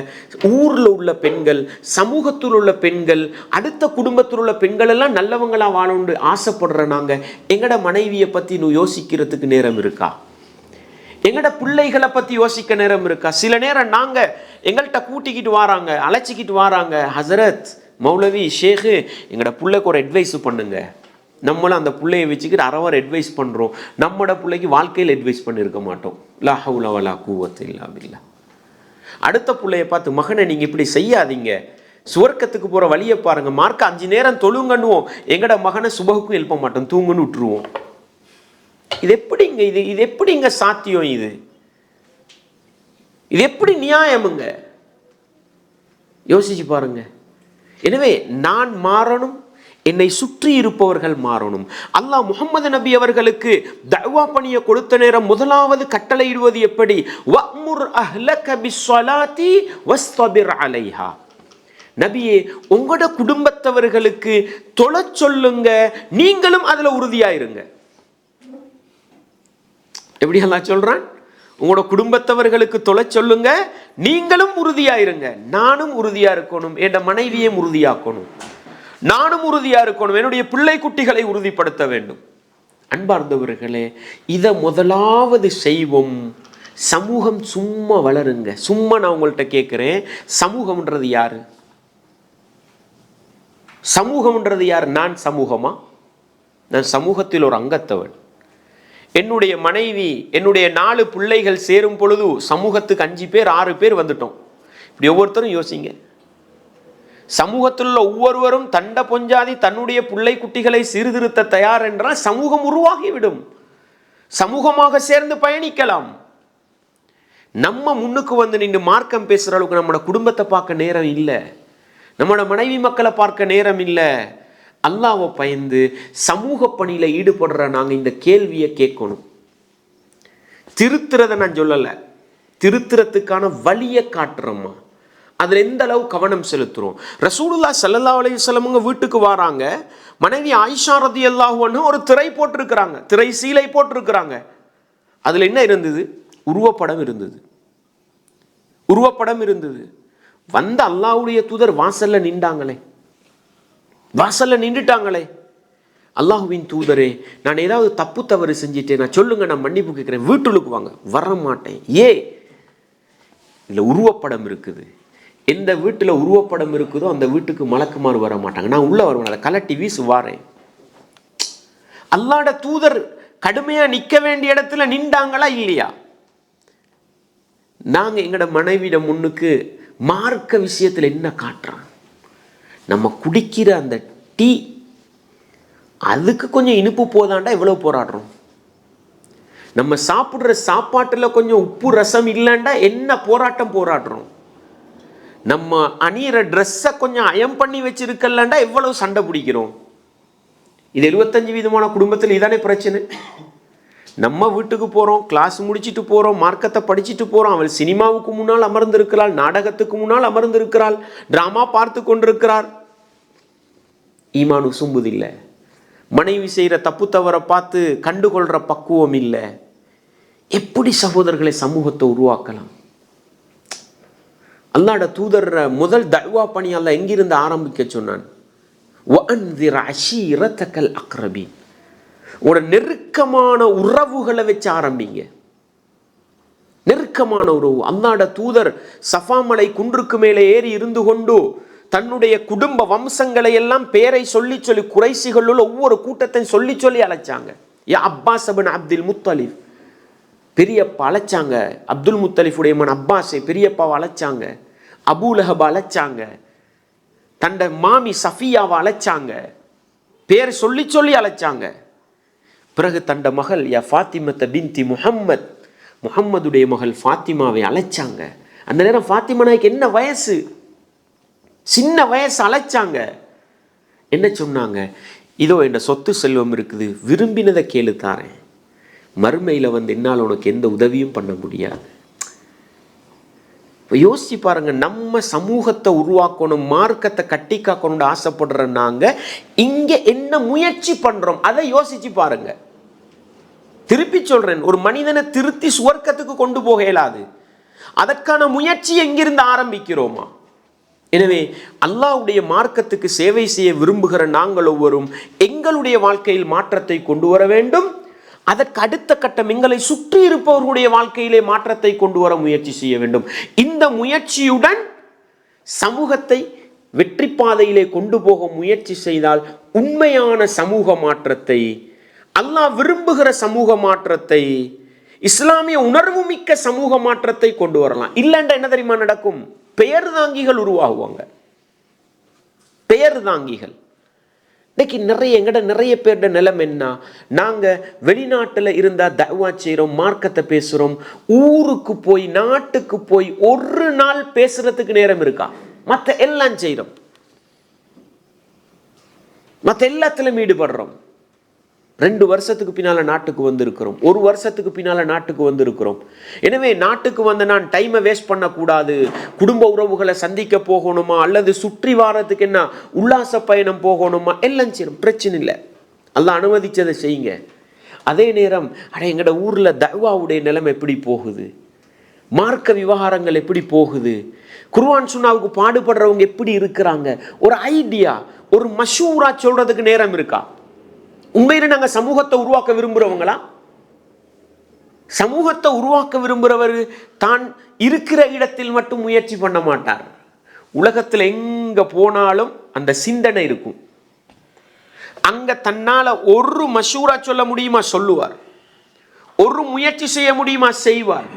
ஊர்ல உள்ள பெண்கள், சமூகத்தில் உள்ள பெண்கள், அடுத்த குடும்பத்தில் உள்ள பெண்கள் எல்லாம் நல்லவங்களா வாழணும்னு ஆசைப்படுற நாங்க எங்கட மனைவியை பத்தி யோசிக்கிறதுக்கு நேரம் இருக்கா? எங்கட பிள்ளைகளை பத்தி யோசிக்க நேரம் இருக்கா? சில நேரம் நாங்க எங்கள்கிட்ட கூட்டிக்கிட்டு வராங்க, அழைச்சிக்கிட்டு வராங்க, ஹசரத், மௌலவி, ஷேகு, எங்கட பிள்ளைக்கு ஒரு அட்வைஸ் பண்ணுங்க. நம்மளும் அந்த பிள்ளையை வச்சுக்கிட்டு அறவர் அட்வைஸ் பண்றோம், நம்மட பிள்ளைக்கு வாழ்க்கையில் அட்வைஸ் பண்ணியிருக்க மாட்டோம். லா ஹவ்ல வலா குவத்த இல்லா பில்லாஹ். அடுத்த பிள்ளையை பார்த்து, மகனை நீங்க இப்படி செய்யாதீங்க, சுவர்க்கத்துக்கு போற வழியை பாருங்க, மார்க்க 5 நேரம் தொழுங்கன்னுவோம், எங்கட மகனை சுபகுக்கும் எழுப்ப மாட்டோம், தூங்குன்னு விட்டுருவோம். இது எப்படிங்க? இது எப்படிங்க சாத்தியம்? இது எப்படி நியாயமுங்க? யோசிச்சு பாருங்க. எனவே நான் மாறணும், என்னை சுற்றி இருப்பவர்கள் மாறணும். அல்லாஹ் முஹம்மது நபி அவர்களுக்கு தஅவா பணியை கொடுத்த நேரம் முதலாவது கட்டளையிடுவது எப்படி? வஅ்முர் அஹ்லக பிஸ்ஸலாத்தி வஸ்தபிர் அலைஹா. நபியே, உங்களோட குடும்பத்தவர்களுக்கு தொழச் சொல்லுங்க, நீங்களும் அதுல உறுதியாயிருங்க. எப்படி அல்லாஹ் சொல்றான்? உங்களோட குடும்பத்தவர்களுக்கு தொழச் சொல்லுங்க, நீங்களும் உறுதியாயிருங்க. நானும் உறுதியா இருக்கணும், என் மனைவியை உறுதியாக்கணும், நானும் உறுதியா இருக்கணும், என்னுடைய பிள்ளை குட்டிகளை உறுதிப்படுத்த வேண்டும். அன்பார்ந்தவர்களே, இதை முதலாவது செய்வோம். சமூகம் சும்மா வளருங்க. சும்மா நான் உங்கள்கிட்ட கேட்கிறேன், சமூகம்ன்றது யாரு? சமூகம்ன்றது யார்? நான் சமூகமா? நான் சமூகத்தில் ஒரு அங்கத்தவன். என்னுடைய மனைவி, என்னுடைய 4 பிள்ளைகள் சேரும் பொழுது சமூகத்துக்கு 5 பேர் 6 பேர் வந்துட்டோம். இப்படி ஒவ்வொருத்தரும் யோசிங்க. சமூகத்தில் உள்ள ஒவ்வொருவரும் தண்ட பொஞ்சாதி தன்னுடைய பிள்ளை குட்டிகளை சீர்திருத்த தயார் என்றால் சமூகம் உருவாகிவிடும். சமூகமாக சேர்ந்து பயணிக்கலாம். நம்ம முன்னுக்கு வந்து நின்று மார்க்கம் பேசுகிற அளவுக்கு நம்மளோட குடும்பத்தை பார்க்க நேரம் இல்லை, நம்மளோட மனைவி மக்களை பார்க்க நேரம் இல்லை. அல்லாஹ்வை பயந்து சமூக பணியில் ஈடுபடுற நாங்கள் இந்த கேள்வியை கேட்கணும். திருத்துறதை நான் சொல்லலை, திருத்துறதுக்கான வழியை காட்டுறோமா, அதில் எந்த அளவு கவனம் செலுத்துகிறோம். ரசூலுல்லாஹ் ஸல்லல்லாஹு அலைஹி வஸல்லம் வீட்டுக்கு வராங்க. மனைவி ஆயிஷா ரலியல்லாஹு அன்ஹா ஒரு திரை போட்டிருக்கிறாங்க, திரை சீலை போட்டிருக்கிறாங்க. அதில் என்ன இருந்தது? உருவப்படம் இருந்தது. உருவப்படம் இருந்தது. வந்த அல்லாஹ்வுடைய தூதர் வாசல்ல நின்றாங்களே, வாசல்ல நின்றுட்டாங்களே. அல்லாஹுவின் தூதரே, நான் ஏதாவது தப்பு தவறு செஞ்சிட்டேன், நான் சொல்லுங்க, நான் மன்னிப்பு கேட்கிறேன், வீட்டுக்கு வாங்க. வர மாட்டேன். இல்லை உருவப்படம் இருக்குது. எந்த வீட்டில் உருவப்படம் இருக்குதோ அந்த வீட்டுக்கு மலக்குமார் வர மாட்டாங்க. நான் உள்ள வருவேன், அதை கலட்டி வீசு வாரேன். அல்லாஹ்வுடைய தூதர் கடுமையா நிற்க வேண்டிய இடத்துல நின்றாங்களா இல்லையா? நாங்க எங்களோட மனைவியிட முன்னுக்கு மார்க்க விஷயத்தில் என்ன காட்டுறான்? நம்ம குடிக்கிற அந்த டீ, அதுக்கு கொஞ்சம் இனிப்பு போதாண்டா எவ்வளவு போராடுறோம். நம்ம சாப்பிட்ற சாப்பாட்டில் கொஞ்சம் உப்பு ரசம் இல்லைண்டா என்ன போராட்டம் போராடுறோம். நம்ம அணியிற ட்ரெஸ்ஸை கொஞ்சம் அயம் பண்ணி வச்சிருக்கலண்டா எவ்வளவு சண்டை பிடிக்கிறோம். இது 75% குடும்பத்தில் இதானே பிரச்சனை. நம்ம வீட்டுக்கு போகிறோம், கிளாஸ் முடிச்சுட்டு போகிறோம், மார்க்கத்தை படிச்சுட்டு போகிறோம். அவள் சினிமாவுக்கு முன்னால் அமர்ந்திருக்கிறாள், நாடகத்துக்கு முன்னால் அமர்ந்திருக்கிறாள், டிராமா பார்த்து கொண்டிருக்கிறார். ஈமான் உசும்புதில்லை. மனைவி செய்கிற தப்பு தவறை பார்த்து கண்டுகொள்கிற பக்குவம் இல்லை. எப்படி சகோதரர்களை சமூகத்தை உருவாக்கலாம்? அல்லாஹ்வுடைய தூதர் முதல் தஅவா பணி அல்லாஹ் எங்கிருந்து ஆரம்பிக்க சொன்னான்? வஅன்திர் அஷீரத்தகல் அக்ரபீன். உங்களோட நெருக்கமான உறவுகளை வச்சு ஆரம்பிங்க. நெருக்கமான உறவு. அல்லாஹ்வுடைய தூதர் சஃபா மலை குன்றுக்கு மேலே ஏறி இருந்து கொண்டு தன்னுடைய குடும்ப வம்சங்களை எல்லாம் பேரை சொல்லி சொல்லி குறைசிகள் உள்ள ஒவ்வொரு கூட்டத்தையும் சொல்லி சொல்லி அழைச்சாங்க. யா அப்பாஸ் இப்னு அப்துல் முத்தலிப், பெரியப்பா அழைச்சாங்க. அப்துல் முத்தலிஃபுடைய மகன் அப்பாஸை பெரியப்பாவை அழைச்சாங்க. அபூலஹப் அழைச்சாங்க. தண்ட மாமி சஃபியாவை அழைச்சாங்க. பேர் சொல்லி சொல்லி அழைச்சாங்க. பிறகு தண்ட மகள் யா ஃபாத்திமத்த பின்தி முஹம்மத், முஹம்மதுடைய மகள் ஃபாத்திமாவை அழைச்சாங்க. அந்த நேரம் ஃபாத்திமா நாய்க்கு என்ன வயசு? சின்ன வயசு. அழைச்சாங்க. என்ன சொன்னாங்க? இதோ என் சொத்து செல்வம் இருக்குது, விரும்பினதை கேளு தாரேன், மறுமையில் வந்து என்னால் உனக்கு எந்த உதவியும் பண்ண முடியாது. இப்போ யோசிச்சு பாருங்க, நம்ம சமூகத்தை உருவாக்கணும், மார்க்கத்தை கட்டி காக்கணும்னு ஆசைப்படுற நாங்கள் இங்கே என்ன முயற்சி பண்ணுறோம் அதை யோசிச்சு பாருங்க. திருப்பி சொல்றேன், ஒரு மனிதனை திருத்தி சுவர்க்கத்துக்கு கொண்டு போக இயலாது. அதற்கான முயற்சி எங்கிருந்து ஆரம்பிக்கிறோமா? எனவே அல்லாஹ்வுடைய மார்க்கத்துக்கு சேவை செய்ய விரும்புகிற நாங்கள் ஒவ்வொரும் எங்களுடைய வாழ்க்கையில் மாற்றத்தை கொண்டு வர வேண்டும். அதற்கு அடுத்த கட்டம் எங்களை சுற்றி இருப்பவர்களுடைய வாழ்க்கையிலே மாற்றத்தை கொண்டு வர முயற்சி செய்ய வேண்டும். இந்த முயற்சியுடன் சமூகத்தை வெற்றி பாதையிலே கொண்டு போக முயற்சி செய்தால் உண்மையான சமூக மாற்றத்தை, அல்லாஹ் விரும்புகிற சமூக மாற்றத்தை, இஸ்லாமிய உணர்வு மிக்க சமூக மாற்றத்தை கொண்டு வரலாம். இல்லைன்னா என்ன தெரியுமா நடக்கும்? பெயர் தாங்கிகள் உருவாகுவாங்க. பெயர் தாங்கிகள். இன்னைக்கு நிறைய பேருடைய நிலைமை என்ன? நாங்கள் வெளிநாட்டில் இருந்தால் தவா செய்கிறோம், மார்க்கத்தை பேசுகிறோம், ஊருக்கு போய் நாட்டுக்கு போய் ஒரு நாள் பேசுறதுக்கு நேரம் இருக்கா? மற்ற எல்லாம் செய்கிறோம், மற்ற எல்லாத்திலும் ஈடுபடுறோம். 2 வருஷத்துக்கு பின்னால நாட்டுக்கு வந்திருக்கிறோம், 1 வருஷத்துக்கு பின்னால நாட்டுக்கு வந்திருக்கிறோம். எனவே நாட்டுக்கு வந்து நான் டைமை வேஸ்ட் பண்ணக்கூடாது, குடும்ப உறவுகளை சந்திக்க போகணுமா, அல்லது சுற்றி வாரத்துக்கு என்ன உல்லாச பயணம் போகணுமா, எல்லாம் செய்யணும், பிரச்சனை இல்லை. அல்லாஹ் அனுமதிச்சதை செய்யுங்க. அதே நேரம் எங்கட ஊர்ல தஅவாவுடைய நிலைமை எப்படி போகுது, மார்க்க விவகாரங்கள் எப்படி போகுது, குர்ஆன் சுன்னாவுக்கு பாடுபடுறவங்க எப்படி இருக்கிறாங்க, ஒரு ஐடியா, ஒரு மஷூரா சொல்றதுக்கு நேரம் இருக்கா? உண்மையில நாங்கள் சமூகத்தை உருவாக்க விரும்புகிறவங்களா? சமூகத்தை உருவாக்க விரும்புகிறவர் தான் இருக்கிற இடத்தில் மட்டும் முயற்சி பண்ண மாட்டார். உலகத்தில் எங்க போனாலும் அந்த சிந்தனை இருக்கும். அங்க தன்னால ஒரு மஷூரா சொல்ல முடியுமா சொல்லுவார், ஒரு முயற்சி செய்ய முடியுமா செய்வார்.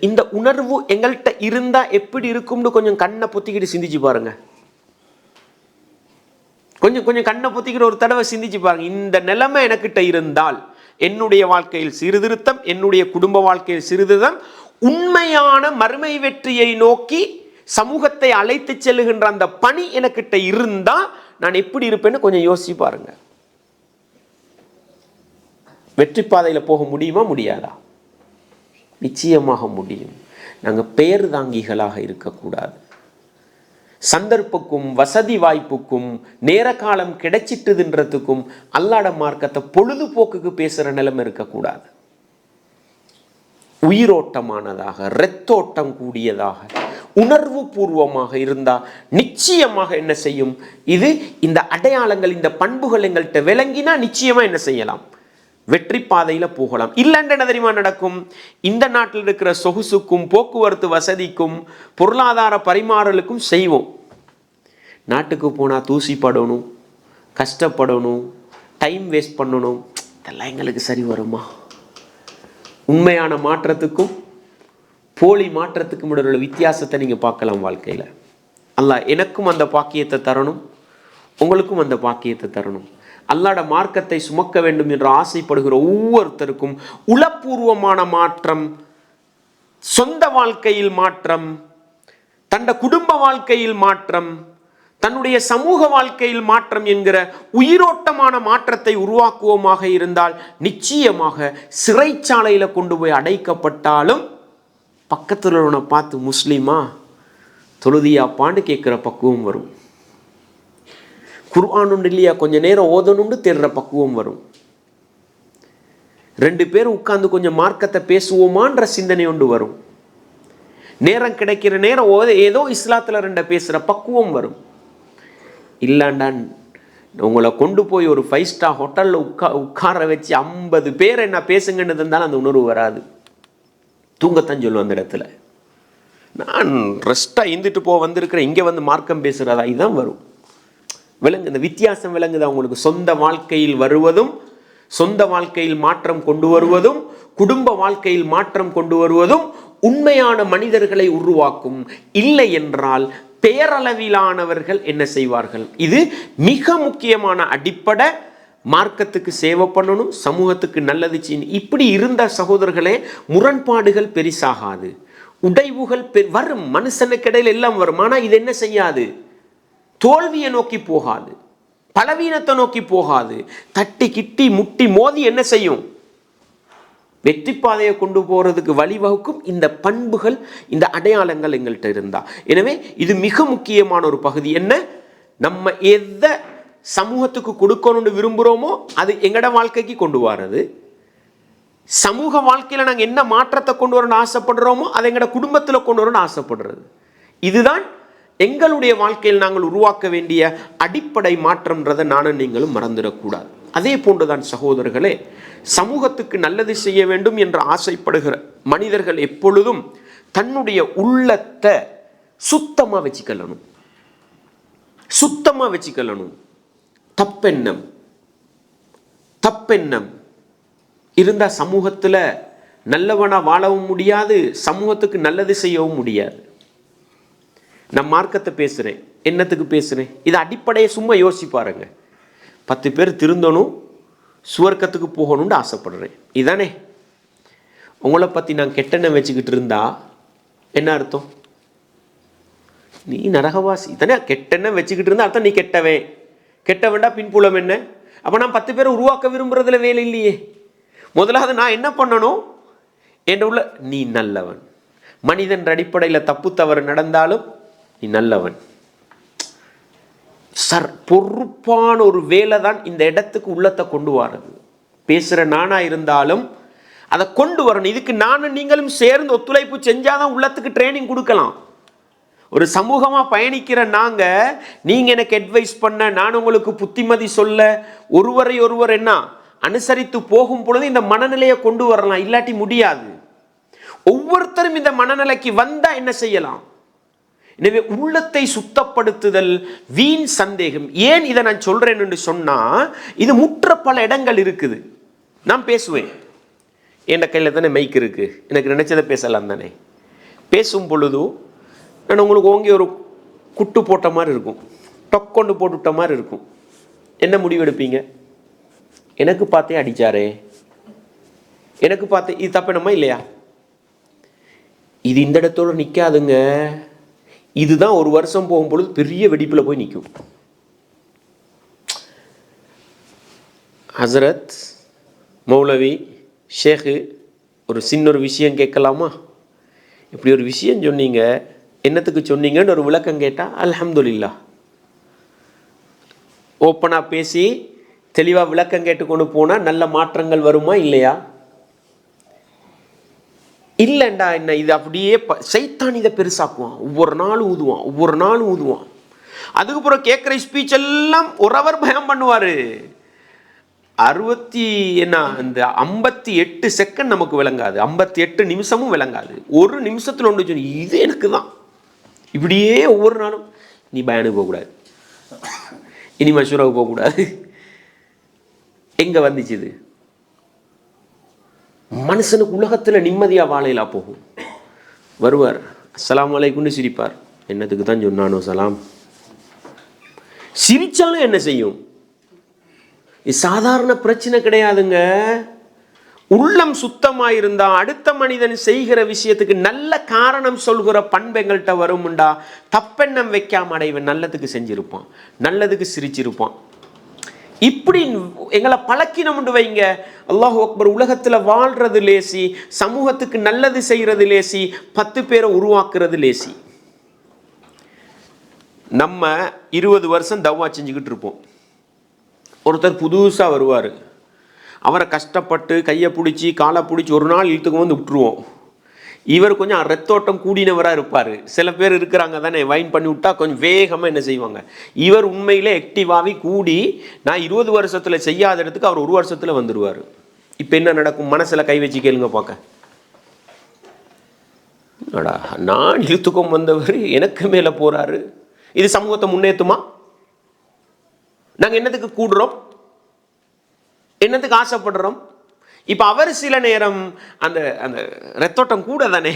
இந்த உணர்வு எங்கள்கிட்ட இருந்தா எப்படி இருக்கும்னு கொஞ்சம் கண்ணை பொத்திக்கிட்டு சிந்திச்சு பாருங்க. கொஞ்சம் கண்ணை பொத்திக்கிற ஒரு தடவை சிந்திச்சு பாருங்க. இந்த நிலைமை எனக்கிட்ட இருந்தால் என்னுடைய வாழ்க்கையில் சீர்திருத்தம், என்னுடைய குடும்ப வாழ்க்கையில் சீர்திருத்தம், உண்மையான மறுமை வெற்றியை நோக்கி சமூகத்தை அழைத்து செல்லுகின்ற அந்த பணி எனக்கிட்ட இருந்தா நான் எப்படி இருப்பேன்னு கொஞ்சம் யோசிச்சு பாருங்க. வெற்றி பாதையில் போக முடியுமா முடியாதா? நிச்சயமாக முடியும். நாங்கள் பெயர் தாங்கிகளாக இருக்கக்கூடாது. சந்தர்ப்புக்கும் வசதி வாய்ப்புக்கும் நேர காலம் கிடைச்சிட்டுதுன்றதுக்கும் அல்லாட மார்க்கத்தை பொழுதுபோக்குக்கு பேசுகிற நிலைமை இருக்கக்கூடாது. உயிரோட்டமானதாக, இரத்தோட்டம் கூடியதாக, உணர்வு பூர்வமாக இருந்தால் நிச்சயமாக என்ன செய்யும்? இந்த அடையாளங்கள், இந்த பண்புகள் எங்கள்கிட்ட விளங்கினா நிச்சயமாக என்ன செய்யலாம்? வெற்றி பாதையில் போகலாம். இல்லைன்ற என்ன தெரியுமா நடக்கும்? இந்த நாட்டில் இருக்கிற சொகுசுக்கும் போக்குவரத்து வசதிக்கும் பொருளாதார பரிமாறலுக்கும் செய்வோம். நாட்டுக்கு போனால் தூசிப்படணும், கஷ்டப்படணும், டைம் வேஸ்ட் பண்ணணும், இதெல்லாம் எங்களுக்கு சரி வருமா? உண்மையான மாற்றத்துக்கும் போலி மாற்றத்துக்கும் உள்ள வித்தியாசத்தை நீங்கள் பார்க்கலாம் வாழ்க்கையில். அல்லாஹ் எனக்கும் அந்த பாக்கியத்தை தரணும், உங்களுக்கும் அந்த பாக்கியத்தை தரணும். அல்லாட மார்க்கத்தை சுமக்க வேண்டும் என்று ஆசைப்படுகிற ஒவ்வொருத்தருக்கும் உளப்பூர்வமான மாற்றம், சொந்த வாழ்க்கையில் மாற்றம், தன்னுடைய குடும்ப வாழ்க்கையில் மாற்றம், தன்னுடைய சமூக வாழ்க்கையில் மாற்றம் என்கிற உயிரோட்டமான மாற்றத்தை உருவாக்குவோமாக இருந்தால் நிச்சயமாக சிறைச்சாலையில் கொண்டு போய் அடைக்கப்பட்டாலும் பக்கத்தில் உள்ளவனை பார்த்து முஸ்லீமா தொழுதியாப்பான்னு கேட்குற பக்குவம் வரும். குர்ஆன் ஒன்று இல்லையா கொஞ்ச நேரம் ஓதணும்னு தேடுற பக்குவம் வரும். 2 பேரும் உட்கார்ந்து கொஞ்சம் மார்க்கத்தை பேசுவோமான்ற சிந்தனை ஒன்று வரும். நேரம் கிடைக்கிற நேரம் ஏதோ இஸ்லாத்தில் 2 பேசுகிற பக்குவம் வரும். இல்லாண்டான் உங்களை கொண்டு போய் ஒரு 5 ஸ்டார் ஹோட்டலில் உட்கார வச்சு 50 பேர் என்ன பேசுங்கன்னு இருந்தாலும் அந்த உணர்வு வராது. தூங்கத்தான் சொல்லுவோம் அந்த இடத்துல. நான் ரெஸ்ட்டாக இருந்துட்டு வந்திருக்கிறேன், இங்கே வந்து மார்க்கம் பேசுகிறதா, இதுதான் வரும். விளங்கு, இந்த வித்தியாசம் விளங்குது அவங்களுக்கு. சொந்த வாழ்க்கையில் வருவதும், சொந்த வாழ்க்கையில் மாற்றம் கொண்டு வருவதும், குடும்ப வாழ்க்கையில் மாற்றம் கொண்டு வருவதும் உண்மையான மனிதர்களை உருவாக்கும். இல்லை என்றால் பெயரளவிலானவர்கள் என்ன செய்வார்கள்? இது மிக முக்கியமான அடிப்படை. மார்க்கத்துக்கு சேவை பண்ணணும், சமூகத்துக்கு நல்லது செய்யணும். இப்படி இருந்த சகோதரர்களே முரண்பாடுகள் பெரிசாகாது, உடைவுகள் வரும், மனுஷனுக்கு இடையில் எல்லாம் வரும். ஆனால் இது என்ன செய்யாது? தோல்வியை நோக்கி போகாது, பலவீனத்தை நோக்கி போகாது. தட்டி கிட்டி முட்டி மோதி என்ன செய்யும்? வெற்றி பாதையை கொண்டு போகிறதுக்கு வழிவகுக்கும் இந்த பண்புகள், இந்த அடையாளங்கள் எங்கள்கிட்ட இருந்தா. எனவே இது மிக முக்கியமான ஒரு பகுதி. என்ன, நம்ம எதை சமூகத்துக்கு கொடுக்கணும்னு விரும்புகிறோமோ அது எங்கட வாழ்க்கைக்கு கொண்டு வர்றது, சமூக வாழ்க்கையில் நாங்கள் என்ன மாற்றத்தை கொண்டு வரணும்னு ஆசைப்படுறோமோ அதை எங்கட குடும்பத்தில் கொண்டு வரணும்னு ஆசைப்படுறது. இதுதான் எங்களுடைய வாழ்க்கையில் நாங்கள் உருவாக்க வேண்டிய அடிப்படை மாற்றம்ன்றதை நானும் நீங்களும் மறந்துடக்கூடாது. அதே போன்றுதான் சகோதரர்களே, சமூகத்துக்கு நல்லது செய்ய வேண்டும் என்று ஆசைப்படுகிற மனிதர்கள் எப்பொழுதும் தன்னுடைய உள்ளத்தை சுத்தமாக வச்சுக்கொள்ளணும், சுத்தமாக வச்சுக்கொள்ளணும். தப்பெண்ணம் இருந்தால் சமூகத்தில் நல்லவனாக வாழவும் முடியாது, சமூகத்துக்கு நல்லது செய்யவும் முடியாது. நான் மார்க்கத்தை பேசுகிறேன், என்னத்துக்கு பேசுகிறேன்? இது அடிப்படையை சும்மா யோசிப்பாருங்க. 10 பேர் திருந்தணும், சுவர்க்கத்துக்கு போகணும்னு ஆசைப்படுறேன். இதானே? உங்களை பற்றி நான் கெட்டெண்ணம் வச்சுக்கிட்டு இருந்தா என்ன அர்த்தம்? நீ நரகவாசி தானே. கெட்டெண்ணம் வச்சுக்கிட்டு இருந்தா அர்த்தம் நீ கெட்டவன். கெட்டவன்டா பின்புலம் என்ன? அப்போ நான் 10 பேரை உருவாக்க விரும்புறதுல வேலை இல்லையே. முதலாவது நான் என்ன பண்ணணும்? என் உள்ள நீ நல்லவன். மனிதன் அடிப்படையில் தப்பு தவறு நடந்தாலும் நீ நல்லவன். பொறுப்பான ஒரு வேலை தான் இந்த இடத்துக்கு உள்ளத்தை கொண்டு வர்றது. பேசுகிற நானா இருந்தாலும் அதை கொண்டு வரணும். இதுக்கு நானும் நீங்களும் சேர்ந்து ஒத்துழைப்பு செஞ்சாதான் உள்ளத்துக்கு ட்ரைனிங் கொடுக்கலாம். ஒரு சமூகமாக பயணிக்கிற நீங்கள் எனக்கு அட்வைஸ் பண்ண, நான் உங்களுக்கு புத்திமதி சொல்ல, ஒருவரை ஒருவர் என்ன அனுசரித்து போகும் பொழுது இந்த மனநிலையை கொண்டு வரலாம். இல்லாட்டி முடியாது. ஒவ்வொருத்தரும் இந்த மனநிலைக்கு வந்தால் என்ன செய்யலாம்? எனவே உள்ளத்தை சுத்தப்படுத்துதல், வீண் சந்தேகம். ஏன் இதை நான் சொல்றேன் என்று சொன்னா, இது முற்ற பல இடங்கள் இருக்குது. நான் பேசுவேன், என் கையில் தானே மைக் இருக்கு, எனக்கு நினைச்சதை பேசலாம் தானே. பேசும் பொழுது நான் உங்களுக்கு ஓங்கி ஒரு குட்டு போட்ட மாதிரி இருக்கும், டொக்கொண்டு போட்டுவிட்ட மாதிரி இருக்கும். என்ன முடிவு எடுப்பீங்க? எனக்கு பார்த்தே அடிச்சாரே, எனக்கு பார்த்தே, இது தப்பினமா இல்லையா? இது இந்த இடத்தோடு நிற்காதுங்க. இதுதான் ஒரு வருஷம் போகும்பொழுது பெரிய வெடிப்பில் போய் நிற்கும். ஹசரத், மௌலவி, ஷேக்கு, ஒரு சின்ன ஒரு விஷயம் கேட்கலாமா? இப்படி ஒரு விஷயம் சொன்னீங்க, என்னத்துக்கு சொன்னீங்கன்னு ஒரு விளக்கம் கேட்டால் அல்ஹம்துலில்லாஹ். ஓப்பனாக பேசி தெளிவாக விளக்கம் கேட்டுக்கொண்டு போனால் நல்ல மாற்றங்கள் வருமா இல்லையா? இல்லைண்டா என்ன, இது அப்படியே சைத்தான் இதை பெருசாக்குவான். ஒவ்வொரு நாளும் ஊதுவான். அதுக்கப்புறம் கேட்குற ஸ்பீச் எல்லாம் ஒரு அவர் பயம் பண்ணுவார். 58 செகண்ட் நமக்கு விளங்காது, 58 நிமிஷமும் விளங்காது. ஒரு நிமிஷத்தில் ஒன்று சொல்லி இது எனக்கு தான். இப்படியே ஒவ்வொரு நாளும் நீ பயானுக்கு போகக்கூடாது, இனி மஷூராவுக்கு போகக்கூடாது. எங்கே வந்துச்சு இது? மனுஷனுக்கு உலகத்தில் நிம்மதியாக வாழையிலா போகும். வருவார், அஸ்ஸலாமு அலைக்கும்னு சிரிப்பார். என்னத்துக்கு தான் சொன்னானோ சலாம். சிரிச்சாலும் என்ன செய்யும்? இது சாதாரண பிரச்சனை கிடையாதுங்க. உள்ளம் சுத்தமாக இருந்தால் அடுத்த மனிதன் செய்கிற விஷயத்துக்கு நல்ல காரணம் சொல்கிற பண்பெங்கள்கிட்ட வரும்டா. தப்பெண்ணம் வைக்காம அடைவன் நல்லதுக்கு செஞ்சிருப்பான், நல்லதுக்கு சிரிச்சிருப்பான். இப்படி எங்களை பழக்கினோம்னு வைங்க. அல்லாஹு அக்பர். உலகத்தில் வாழ்றது லேசி, சமூகத்துக்கு நல்லது செய்கிறது லேசி, 10 பேரை உருவாக்குறது லேசி. நம்ம 20 வருஷம் தவ்வா செஞ்சுக்கிட்டு இருப்போம். ஒருத்தர் புதுசாக வருவார், அவரை கஷ்டப்பட்டு கையை பிடிச்சி காலை பிடிச்சி ஒரு நாள் இழுத்துக்கு வந்து விட்டுருவோம். இவர் கொஞ்சம் ரத்தோட்டம் கூடினவராக இருப்பார். சில பேர் இருக்கிறாங்க தானே, வைன் பண்ணி விட்டா கொஞ்சம் வேகமாக என்ன செய்வாங்க. இவர் உண்மையிலே ஆக்டிவாகவே கூடி நான் 20 வருஷத்தில் செய்யாத இடத்துக்கு அவர் 1 வருஷத்தில் வந்துடுவார். இப்போ என்ன நடக்கும்? மனசில் கை வச்சு கேளுங்க பார்க்க. நான் இழுத்துக்கும் வந்தவர் எனக்கு மேலே போகிறாரு. இது சமூகத்தை முன்னேற்றுமா? நாங்கள் என்னத்துக்கு கூடுறோம், என்னத்துக்கு ஆசைப்படுறோம்? இப்போ அவர் சில நேரம் அந்த அந்த ரத்தோட்டம் கூட தானே,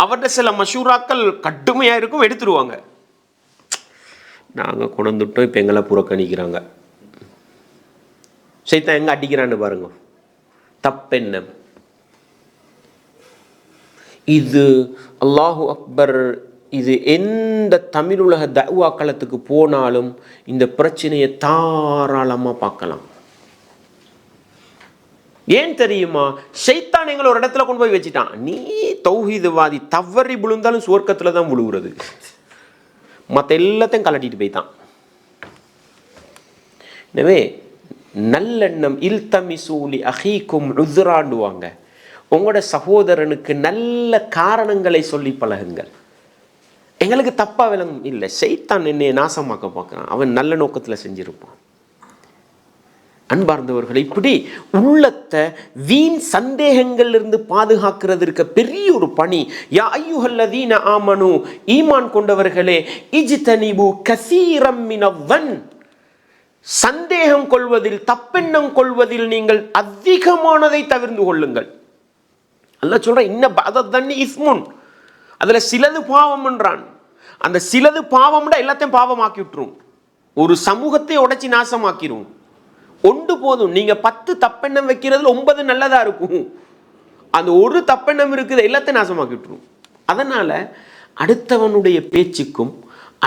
அவர்கிட்ட சில மஷூராக்கள் கடுமையாக இருக்கும், எடுத்துருவாங்க. நாங்கள் கொண்டுட்டோம், இப்போ எங்களை புறக்கணிக்கிறாங்க. சைத்தான் எங்கே அடிக்கிறான்னு பாருங்க. தப்பென்ன இது? அல்லாஹு அக்பர். இது எந்த தமிழுலக தஅவா களத்துக்கு போனாலும் இந்த பிரச்சனையை தாராளமாக பார்க்கலாம். ஏன் தெரியுமா? ஷைத்தான் எங்களை ஒரு இடத்துல கொண்டு போய் வச்சுட்டான். நீ தௌஹீதுவாதி, தவறி விழுந்தாலும் சுவர்க்கத்தில் தான் விழுவுறது, மற்ற எல்லாத்தையும் கலட்டிட்டு போய்தான். எனவே நல்லெண்ணம், இல்தமிசூலி அஹீக்கும் உஸ்ராண்டுவாங்க. உங்களோட சகோதரனுக்கு நல்ல காரணங்களை சொல்லி பழகுங்கள். எங்களுக்கு தப்பாக விளங்கும் இல்லை, ஷைத்தான் என்னை நாசமாக்க பார்க்குறான், அவன் நல்ல நோக்கத்தில் செஞ்சிருப்பான். அன்பார்ந்தவர்கள், இப்படி உள்ளத்தை வீண் சந்தேகங்கள் இருந்து பாதுகாக்கிறது இருக்க பெரிய ஒரு பணி. யா அய்யுஹல்லதீன ஆமனு, ஈமான் கொண்டவர்களே, இஜ்தனிபு கஸீரம் மினவ்வன், சந்தேகம் கொள்வதில், தப்பெண்ணம் கொள்வதில் நீங்கள் அதிகமானதை தவிர்த்து கொள்ளுங்கள். அல்லாஹ் சொல்றான், இன்ன பஅதன்னி இஸ்முன், அதில் சிலது பாவம் என்றான். அந்த சிலது பாவம்டா எல்லாத்தையும் பாவமாக்கி விட்டுரும், ஒரு சமூகத்தை உடைச்சி நாசமாக்கிரும். ஒன்று போதும். நீங்க 10 தப்பெண்ணம் வைக்கிறதுல 9 நல்லதா இருக்கும். அந்த ஒரு தப்பெண்ணம் இருக்குது எல்லாத்தையும் நாசமாக்கி விட்டுரும். அதனால அடுத்தவனுடைய பேச்சுக்கும்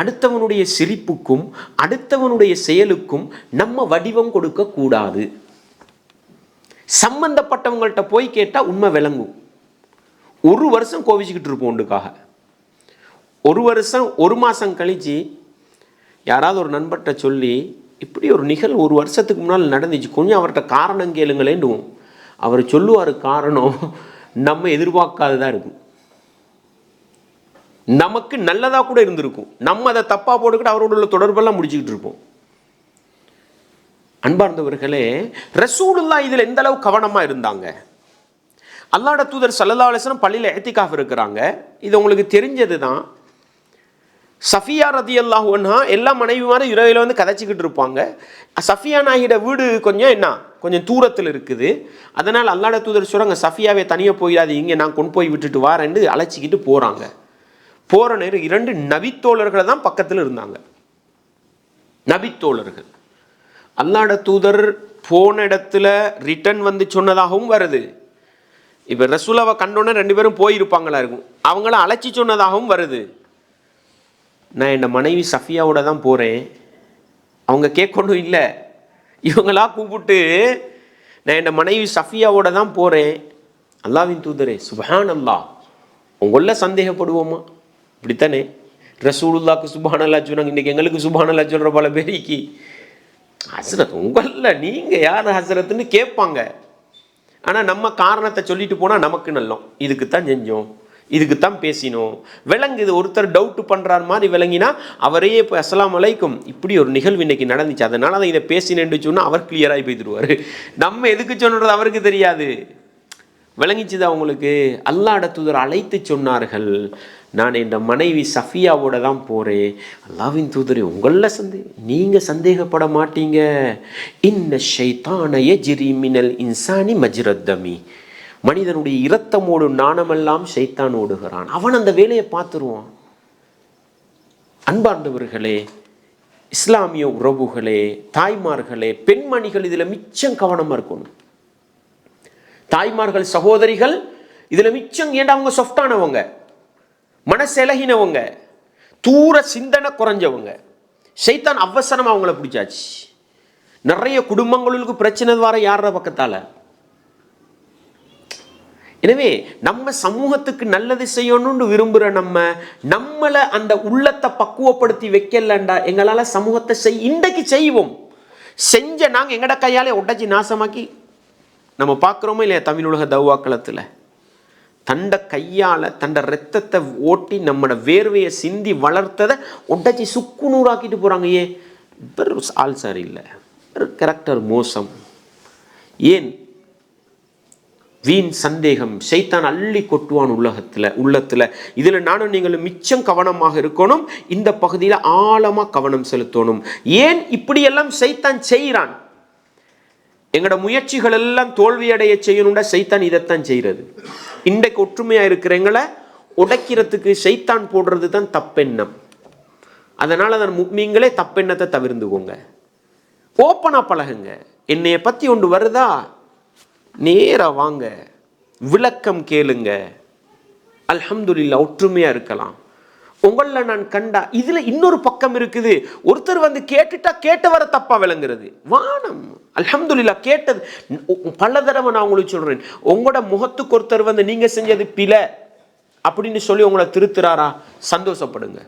அடுத்தவனுடைய சிரிப்புக்கும் அடுத்தவனுடைய செயலுக்கும் நம்ம வடிவம் கொடுக்க கூடாது. சம்பந்தப்பட்டவங்கள்ட்ட போய் கேட்டா உண்மை விளங்கும். ஒரு வருஷம் கோவிச்சுக்கிட்டு இருப்போம் ஒன்றுக்காக. ஒரு வருஷம் 1 மாதம் கழிச்சு யாராவது ஒரு நண்பர்கிட்ட சொல்லி இப்படி ஒரு நிகழ்வு 1 வருஷத்துக்கு முன்னால் நடந்துச்சு, கொஞ்சம் அவர்கிட்ட காரணம் கேளுங்களேன்னுவோம். அவர் சொல்லுவார் காரணம் நம்ம எதிர்பார்க்காததாக இருக்கும். நமக்கு நல்லதாக கூட இருந்திருக்கும். நம்ம அதை தப்பாக போட்டுக்கிட்டு அவரோட உள்ள தொடர்பெல்லாம் முடிச்சுக்கிட்டு இருப்போம். அன்பார்ந்தவர்களே, ரசூலுல்லாஹ் இதில் எந்த அளவு கவனமாக இருந்தாங்க. அல்லாஹ்வுடைய தூதர் ஸல்லல்லாஹு அலைஹி வஸல்லம் பள்ளியில் இஅ்திகாஃப் இருக்கிறாங்க. இது உங்களுக்கு தெரிஞ்சது தான். சஃபியா ரதியல்லாஹு அன்ஹா எல்லா மனைவிமாரும் இரவில் வந்து கதைச்சிக்கிட்டு இருப்பாங்க. சஃபியா நாயிட வீடு கொஞ்சம் தூரத்தில் இருக்குது. அதனால் அல்லாஹ்வுடைய தூதர் சொல்கிறாங்க, சஃபியாவை தனியாக போயிடாதீங்க, நான் கொண்டு போய் விட்டுட்டு வாரேன்னு அழைச்சிக்கிட்டு போகிறாங்க. போகிற நேரம் 2 நபித்தோழர்கள் தான் பக்கத்தில் இருந்தாங்க. நபித்தோழர்கள். அல்லாஹ்வுடைய தூதர் போன இடத்துல ரிட்டர்ன் வந்து சொன்னதாகவும் வருது. இப்போ ரசூலாவை கண்டோன்னே 2 பேரும் போயிருப்பாங்களா இருக்கும், அவங்கள அழைச்சி சொன்னதாகவும் வருது. நான் என் மனைவி சஃபியாவோட தான் போகிறேன். அவங்க கேட்கணும் இல்லை, இவங்களா கூப்பிட்டு நான் என் மனைவி சஃபியாவோட தான் போகிறேன். அல்லாஹ்வின் தூதரே சுப்ஹான் அல்லாஹ், உங்கள சந்தேகப்படுவோமா? இப்படித்தானே ரசூலுல்லாஹ்க்கு சுப்ஹான் அல்லாஹ் சொன்னாங்க, இன்றைக்கி எங்களுக்கு சுப்ஹான் அல்லாஹ் சொல்கிற பல பேரிக்கு ஹசரத் உங்களில் நீங்கள் யார் ஹசரத்துன்னு கேட்பாங்க. ஆனால் நம்ம காரணத்தை சொல்லிட்டு போனால் நமக்கு நல்லோம், இதுக்கு தான் செஞ்சோம், இதுக்கு தான் பேசினோம் விளங்குது. ஒருத்தர் டவுட்டு பண்ணுறார் மாதிரி விளங்கினா அவரே இப்போ அஸ்ஸலாமு அலைக்கும் இப்படி ஒரு நிகழ்வு இன்றைக்கி நடந்துச்சு, அதனால தான் இதை பேசினேன்னு சொன்னால் அவர் கிளியராகி போய்த்துருவார். நம்ம எதுக்கு சொன்னது அவருக்கு தெரியாது. விளங்கிச்சுதான் உங்களுக்கு? அல்லாஹ்வுடைய தூதர் அழைத்து சொன்னார்கள், நான் என் மனைவி சஃபியாவோட தான் போகிறேன். அல்லாஹ்வின் தூதரே உங்களில் நீங்கள் சந்தேகப்பட மாட்டீங்க. இன்ன ஷைத்தான யஜ்ரி மினல் இன்சானி மஜ்ரத்தமி, மனிதனுடைய இரத்தமோடு நாணமெல்லாம் ஷைத்தான் ஓடுகிறான், அவன் அந்த வேலையை பார்த்துருவான். அன்பார்ந்தவர்களே, இஸ்லாமிய உறவுகளே, தாய்மார்களே, பெண்மணிகள் இதில் மிச்சம் கவனமாக இருக்கணும். தாய்மார்கள் சகோதரிகள் இதில் மிச்சம், ஏண்டா அவங்க சாஃப்டானவங்க, மனசெலகினவங்க, தூர சிந்தனை குறைஞ்சவங்க. ஷைத்தான் அவசரமாக அவங்கள பிடிச்சாச்சு. நிறைய குடும்பங்களுக்கு பிரச்சனை வர யார பக்கத்தால். எனவே நம்ம சமூகத்துக்கு நல்லது செய்யணும்னு விரும்புகிற நம்மளை அந்த உள்ளத்தை பக்குவப்படுத்தி வைக்கலண்டா எங்களால் சமூகத்தை இன்றைக்கு செய்வோம். செஞ்ச நாங்கள் எங்கட கையாலே உடைச்சி நாசமாக்கி நம்ம பார்க்குறோமோ இல்லையா? தமிழ் உலக தௌவாக்களத்தில் தண்ட கையால் தண்ட ரத்தத்தை ஓட்டி நம்மளோட வேர்வையை சிந்தி வளர்த்ததை உடைச்சி சுக்கு நூறாக்கிட்டு போகிறாங்க. இவர் ஆள் சார் இல்லை, கேரக்டர் மோசம். ஏன்? வீண் சந்தேகம் ஷைத்தான் அள்ளி கொட்டுவான் உள்ளத்தில். இதில் நானும் நீங்களும் மிச்சம் கவனமாக இருக்கணும். இந்த பகுதியில் ஆழமாக கவனம் செலுத்தணும். ஏன் இப்படியெல்லாம் ஷைத்தான் செய்கிறான்? எங்களோட முயற்சிகள் எல்லாம் தோல்வியடைய செய்யணும்னா ஷைத்தான் இதைத்தான் செய்கிறது. இன்றைக்கு ஒற்றுமையாக இருக்கிறவங்களை உடைக்கிறதுக்கு ஷைத்தான் போடுறது தான் தப்பெண்ணம். அதனால் அதன் முக்மீன்களே தப்பெண்ணத்தை தவிர்த்துக்கோங்க. ஓப்பனாக பழகுங்க. என்னைய பற்றி ஒன்று வருதா, நேராக வாங்க, விளக்கம் கேளுங்க. அல்ஹம்துலில்லாஹ், ஒற்றுமையாக இருக்கலாம். உங்களில் நான் கண்டா இதில் இன்னொரு பக்கம் இருக்குது. ஒருத்தர் வந்து கேட்டுட்டா கேட்டவரை தப்பாக விளங்குறது வானம். அல்ஹம்துலில்லாஹ், கேட்டது பல தடவை நான் உங்களுக்கு சொல்கிறேன். உங்களோட முகத்துக்கு ஒருத்தர் வந்து நீங்கள் செஞ்சது பிழை அப்படின்னு சொல்லி உங்களை திருத்துறாரா, சந்தோஷப்படுங்க.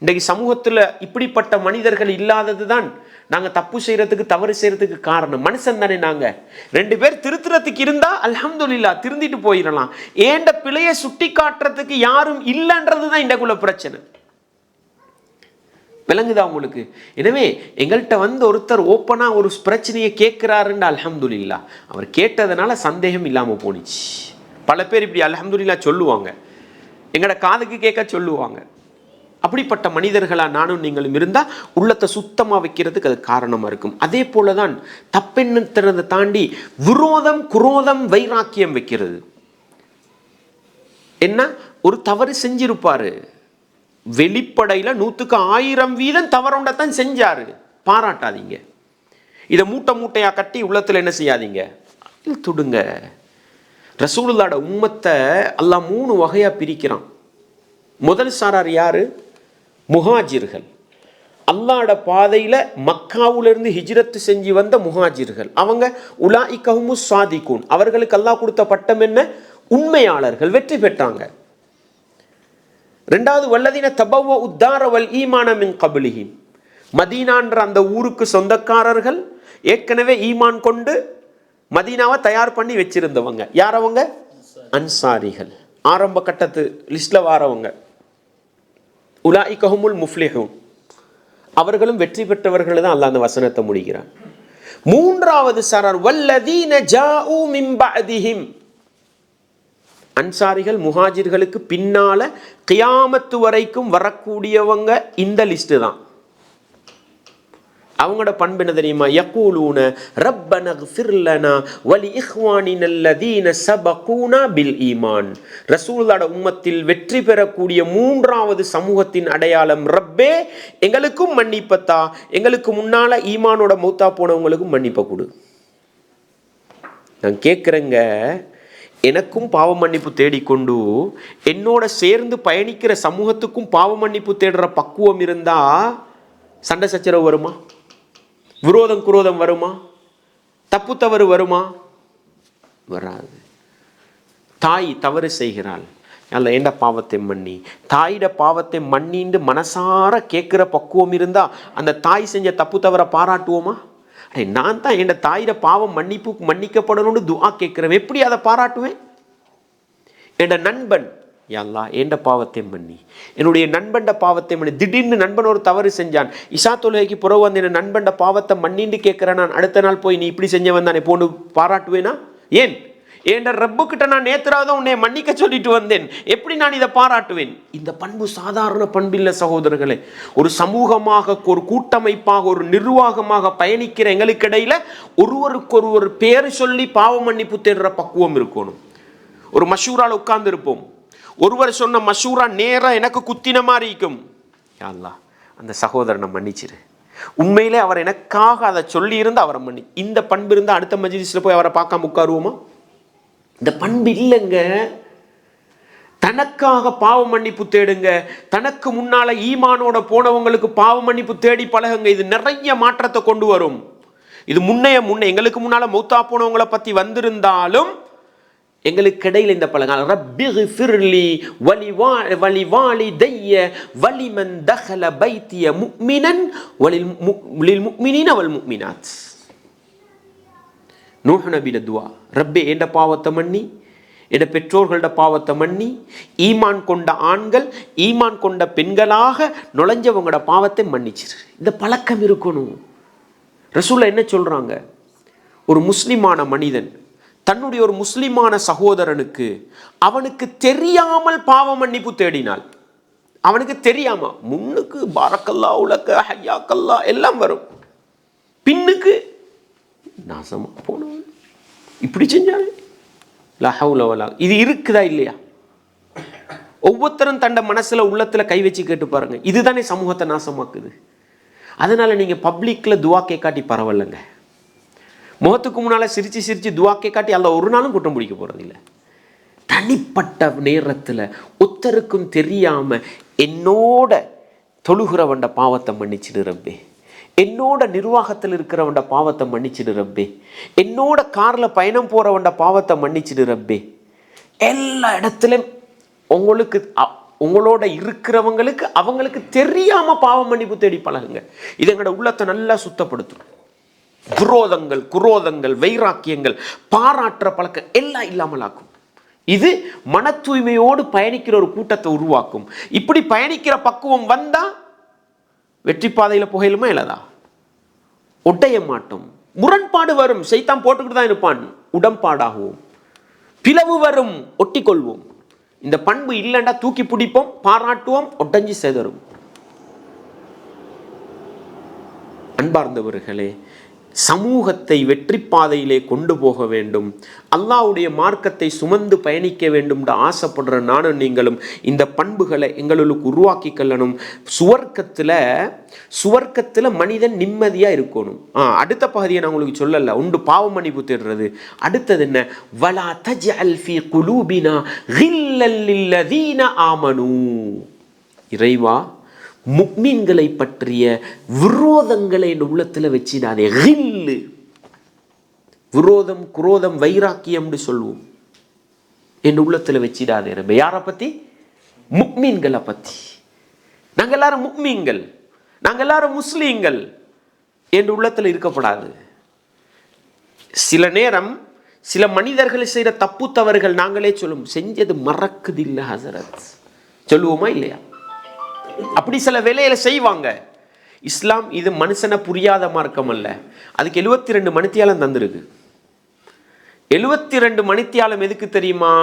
இன்றைக்கு சமூகத்தில் இப்படிப்பட்ட மனிதர்கள் இல்லாதது தான் நாங்கள் தப்பு செய்கிறதுக்கு தவறு செய்கிறதுக்கு காரணம். மனுஷன் தானே நாங்கள். 2 பேர் திருத்துறதுக்கு இருந்தால் அல்ஹம்துலில்லாஹ் திருந்திட்டு போயிடலாம். ஏண்ட பிழையை சுட்டி காட்டுறதுக்கு யாரும் இல்லைன்றது தான் இன்றைக்குள்ள பிரச்சனை. விளங்குதா உங்களுக்கு? எனவே எங்கள்கிட்ட வந்து ஒருத்தர் ஓப்பனாக ஒரு பிரச்சனையை கேட்குறாருன்னு அல்ஹம்துலில்லாஹ், அவர் கேட்டதுனால சந்தேகம் இல்லாமல் போனிச்சு. பல பேர் இப்படி அல்ஹம்துலில்லாஹ் சொல்லுவாங்க, எங்களோட காதுக்கு கேட்க சொல்லுவாங்க. அப்படிப்பட்ட மனிதர்களாக நானும் நீங்களும் இருந்தால் உள்ளத்தை சுத்தமாக வைக்கிறதுக்கு அது காரணமாக இருக்கும். அதே போல தான் தப்பெண்ணத்தை தாண்டி விரோதம், குரோதம், வைராக்கியம் வைக்கிறது. என்ன, ஒரு தவறு செஞ்சிருப்பாரு, வெளிப்படையில் 100க்கு 1000% தவறொண்டத்தான் செஞ்சாரு, பாராட்டாதீங்க. இதை மூட்டை மூட்டையாக கட்டி உள்ளத்தில் என்ன செய்யாதீங்க, துடுங்க. ரசூலுல்லாஹ்வோட உம்மத்தை அல்லாஹ் 3 வகையாக பிரிக்கிறான். முதல் சாரார் யாரு? முஹாஜிர்கள். அல்லாஹ்வோட பாதையில் மக்காவிலிருந்து ஹிஜ்ரத்து செஞ்சு வந்த முஹாஜிர்கள். அவங்க உலாஇகஹுமு ஸாதிகூன், அவர்களுக்கு அல்லாஹ் கொடுத்த பட்டம் என்ன? உண்மையாளர்கள், வெற்றி பெற்றாங்க. ரெண்டாவது வல்லதீன தபவ்வ உத்தார வல் ஈமான மின் கப்லிஹிம், மதீனான்ற அந்த ஊருக்கு சொந்தக்காரர்கள், ஏற்கனவே ஈமான் கொண்டு மதீனாவை தயார் பண்ணி வச்சிருந்தவங்க. யார் அவங்க? அன்சாரிகள், ஆரம்ப கட்டத்து லிஸ்ட்ல வாரவங்க. உலாஇகஹுமுல் முஃப்லிஹூன், அவர்களும் வெற்றி பெற்றவர்கள் தான் அல்லாஹ் அந்த வசனத்தை முடிக்கிறான். மூன்றாவது சாரார் வல்லதீன ஜாஊ மின் பஅதிஹிம், அன்சாரிகள் முஹாஜிர்களுக்கு பின்னால கியாமத்து வரைக்கும் வரக்கூடியவங்க. இந்த லிஸ்ட் தான். அவங்களோட பண்பு என்ன தெரியுமா? யகூலூன ரப்பனா இக்ஃபிர் லனா வலி இஹ்வானினா அல்லதீன சபகூனா பில் ஈமான். ரசூலுல்லாஹ்வோட உம்மத்தில் வெற்றி பெறக்கூடிய மூன்றாவது சமூகத்தின் அடையாளம், ரப்பே எங்களுக்கும் மன்னிப்பத்தா, எங்களுக்கு முன்னால ஈமானோட மௌத்தா போனவங்களுக்கும் மன்னிப்ப கொடு. நான் கேட்குறேங்க, எனக்கும் பாவ மன்னிப்பு தேடிக்கொண்டு என்னோட சேர்ந்து பயணிக்கிற சமூகத்துக்கும் பாவ மன்னிப்பு தேடுற பக்குவம் இருந்தா சண்டை சச்சரவு வருமா? விரோதம் குரோதம் வருமா? தப்பு தவறு வருமா? வராது. தாய் தவறு செய்கிறாள், அல்ல ஏண்ட பாவத்தை மன்னி, தாயிட பாவத்தை மன்னின்னு மனசார கேட்குற பக்குவம் இருந்தா அந்த தாய் செஞ்ச தப்பு தவறை பாராட்டுவோமா? நான் தான் என் தாயிட பாவம் மன்னிக்கப்படணும்னு துஆ கேட்கிறேன், எப்படி அதை பாராட்டுவேன்? என் நண்பன், யல்லா என் பாவத்தை மன்னி, என்னுடைய நண்பண்ட பாவத்தை மன்னி. திடீர்னு நண்பன் ஒரு தவறு செஞ்சான், இஷா தொழுகைக்கு புறவு வந்து என் நண்பண்ட பாவத்தை மன்னின்னு கேட்கிறேன். நான் அடுத்த நாள் போய் நீ இப்படி செஞ்சவன் தானே போன்னு பாராட்டுவேனா? ஏன்? என் ரப்புக்கிட்ட நான் நேத்துறாவது உன்னை மன்னிக்க சொல்லிட்டு வந்தேன், எப்படி நான் இதை பாராட்டுவேன்? இந்த பண்பு சாதாரண பண்பில்லை சகோதரர்களே. ஒரு சமூகமாக, ஒரு கூட்டமைப்பாக, ஒரு நிர்வாகமாக பயணிக்கிற எங்களுக்கு இடையில ஒருவருக்கொருவர் பேர் சொல்லி பாவ மன்னிப்பு தேடுற பக்குவம் இருக்கணும். ஒரு மஷூரால் உட்கார்ந்து இருப்போம், ஒருவர் சொன்ன மஷூரா நேரா எனக்கு குத்தின மாதிரி இருக்கும். யா அல்லாஹ் அந்த சகோதரனை மன்னிச்சிரு, உண்மையிலே அவர் எனக்காக அதை சொல்லி இருந்து அவரை மன்னி. இந்த பண்பு இருந்தால் அடுத்த மஜ்லிஸ்ல போய் அவரை பார்க்காம உட்காருவோமா? இந்த பண்பு இல்லைங்க. தனக்காக பாவ மன்னிப்பு தேடுங்க, தனக்கு முன்னால ஈமானோட போனவங்களுக்கு பாவ மன்னிப்பு தேடி பழகுங்க. இது நிறைய மாற்றத்தை கொண்டு வரும். இது முன்ன எங்களுக்கு முன்னால மௌத்தா போனவங்களை பத்தி வந்திருந்தாலும் எங்களுக்கு இடையில இந்த பழகம், ரப்பி ஃபிர்லி வலி வாலிதைய வலிமன் தஹல பைத்திய முஃமினன் வலில் முஃமினீன வல் முஃமினாத். நூஹ் நபியோட துஆ, ரப்பே என்ற பாவத்தை மன்னி, என்ற பெற்றோர்களோட பாவத்தை மன்னி, ஈமான் கொண்ட ஆண்கள் ஈமான் கொண்ட பெண்களாக நுழைஞ்சவங்களோட பாவத்தை மன்னிச்சிரு. இந்த பழக்கம் இருக்கணும். ரசூலுல்லாஹ் என்ன சொல்றாங்க? ஒரு முஸ்லிமான மனிதன் தன்னுடைய ஒரு முஸ்லிமான சகோதரனுக்கு அவனுக்கு தெரியாமல் பாவ மன்னிப்பு தேடினால், அவனுக்கு தெரியாம, முன்னுக்கு பாரக்கல்லா உலக ஹய்யாக்கல்லா எல்லாம் வரும், பின்னுக்கு நாசமா போனவன் இப்படி செஞ்சாரு, லா ஹவ்ல வலா. இது இருக்குதா இல்லையா? ஒவ்வொருத்தரும் தண்ட மனசுல உள்ளத்துல கை வச்சு கேட்டு பாருங்க. இதுதானே சமூகத்தை நாசமாக்குது. அதனால நீங்க பப்ளிக்ல துவா கேட்காட்டி பரவாயில்லைங்க, முகத்துக்கு முன்னால சிரிச்சு சிரிச்சு துவா கேட்காட்டி அல்ல ஒரு நாளும் குற்றம் பிடிக்க போறது இல்லை. தனிப்பட்ட நேரத்துல ஒருத்தருக்கும் தெரியாம என்னோட தொழுகிறவண்ட பாவத்தை மன்னிச்சிடு ரப்பே, என்னோட நிர்வாகத்தில் இருக்கிறவண்ட பாவத்தை மன்னிச்சிடு ரப்பே, என்னோட கார்ல பயணம் போறவண்ட பாவத்தை மன்னிச்சிடு ரப்பே. எல்லா இடத்துலையும் உங்களுக்கு உங்களோட இருக்கிறவங்களுக்கு அவங்களுக்கு தெரியாம பாவ மன்னிப்பு தேடி பழகுங்க. இது எங்களோட உள்ளத்தை நல்லா சுத்தப்படுத்தும். விரோதங்கள், குரோதங்கள், வைராக்கியங்கள், பாராட்டுற பழக்கம் எல்லாம் இல்லாமல் ஆக்கும். இது மன தூய்மையோடு பயணிக்கிற ஒரு கூட்டத்தை உருவாக்கும். இப்படி பயணிக்கிற பக்குவம் வந்தா வெற்றி பாதையில புகையிலுமா இல்லதா? ஒட்டைய மாட்டோம். முரண்பாடு வரும், சைத்தான் போட்டுக்கிட்டு தான் இருப்பான், உடன்பாடாகுவோம். பிளவு வரும், ஒட்டி கொள்வோம். இந்த பண்பு இல்லைண்டா தூக்கி பிடிப்போம், பாராட்டுவோம், ஒட்டஞ்சி சேதரும். அன்பார்ந்தவர்களே, சமூகத்தை வெற்றி பாதையிலே கொண்டு போக வேண்டும், அல்லாஹ்வுடைய மார்க்கத்தை சுமந்து பயணிக்க வேண்டும் என்று ஆசைப்படுற நானும் நீங்களும் இந்த பண்புகளை எங்களுக்கு உருவாக்கி கொள்ளணும். சுவர்க்கத்தில் மனிதன் நிம்மதியாக இருக்கணும். அடுத்த பகுதியை நான் உங்களுக்கு சொல்லலை, உண்டு பாவ மன்னிப்பு தேடுறது. அடுத்தது என்ன? வலா தஜ்அல் ஃபீ குலூபினா கில்லல் லில்லதீன ஆமனூ. இறைவா, முக்மீன்களை பற்றிய விரோதங்களை என் உள்ளத்தில் வச்சிடாதே. கில்லு, விரோதம், குரோதம், வைராக்கியம் சொல்லுவோம், என் உள்ளத்தில் வச்சிடாதே. யாரை பற்றி? முக்மீன்களை பற்றி. நாங்கள் எல்லாரும் முக்மீன்கள், நாங்கள் எல்லாரும் முஸ்லீம்கள் என் உள்ளத்தில் இருக்கப்படாது. சில நேரம் சில மனிதர்கள் செய்கிற தப்பு தவறுகள் நாங்களே சொல்லும், செஞ்சது மறக்குது இல்லை ஹசரத், சொல்லுவோமா இல்லையா? அப்படி சில வேலையில செய்வாங்க. இஸ்லாம் இது மனுஷனை புரியாத மார்க்கம் அல்ல. அதுக்கு 72 மணித்தியாலம் தந்திருக்கு. 72 மணித்தியாலம் எதுக்கு தெரியுமா?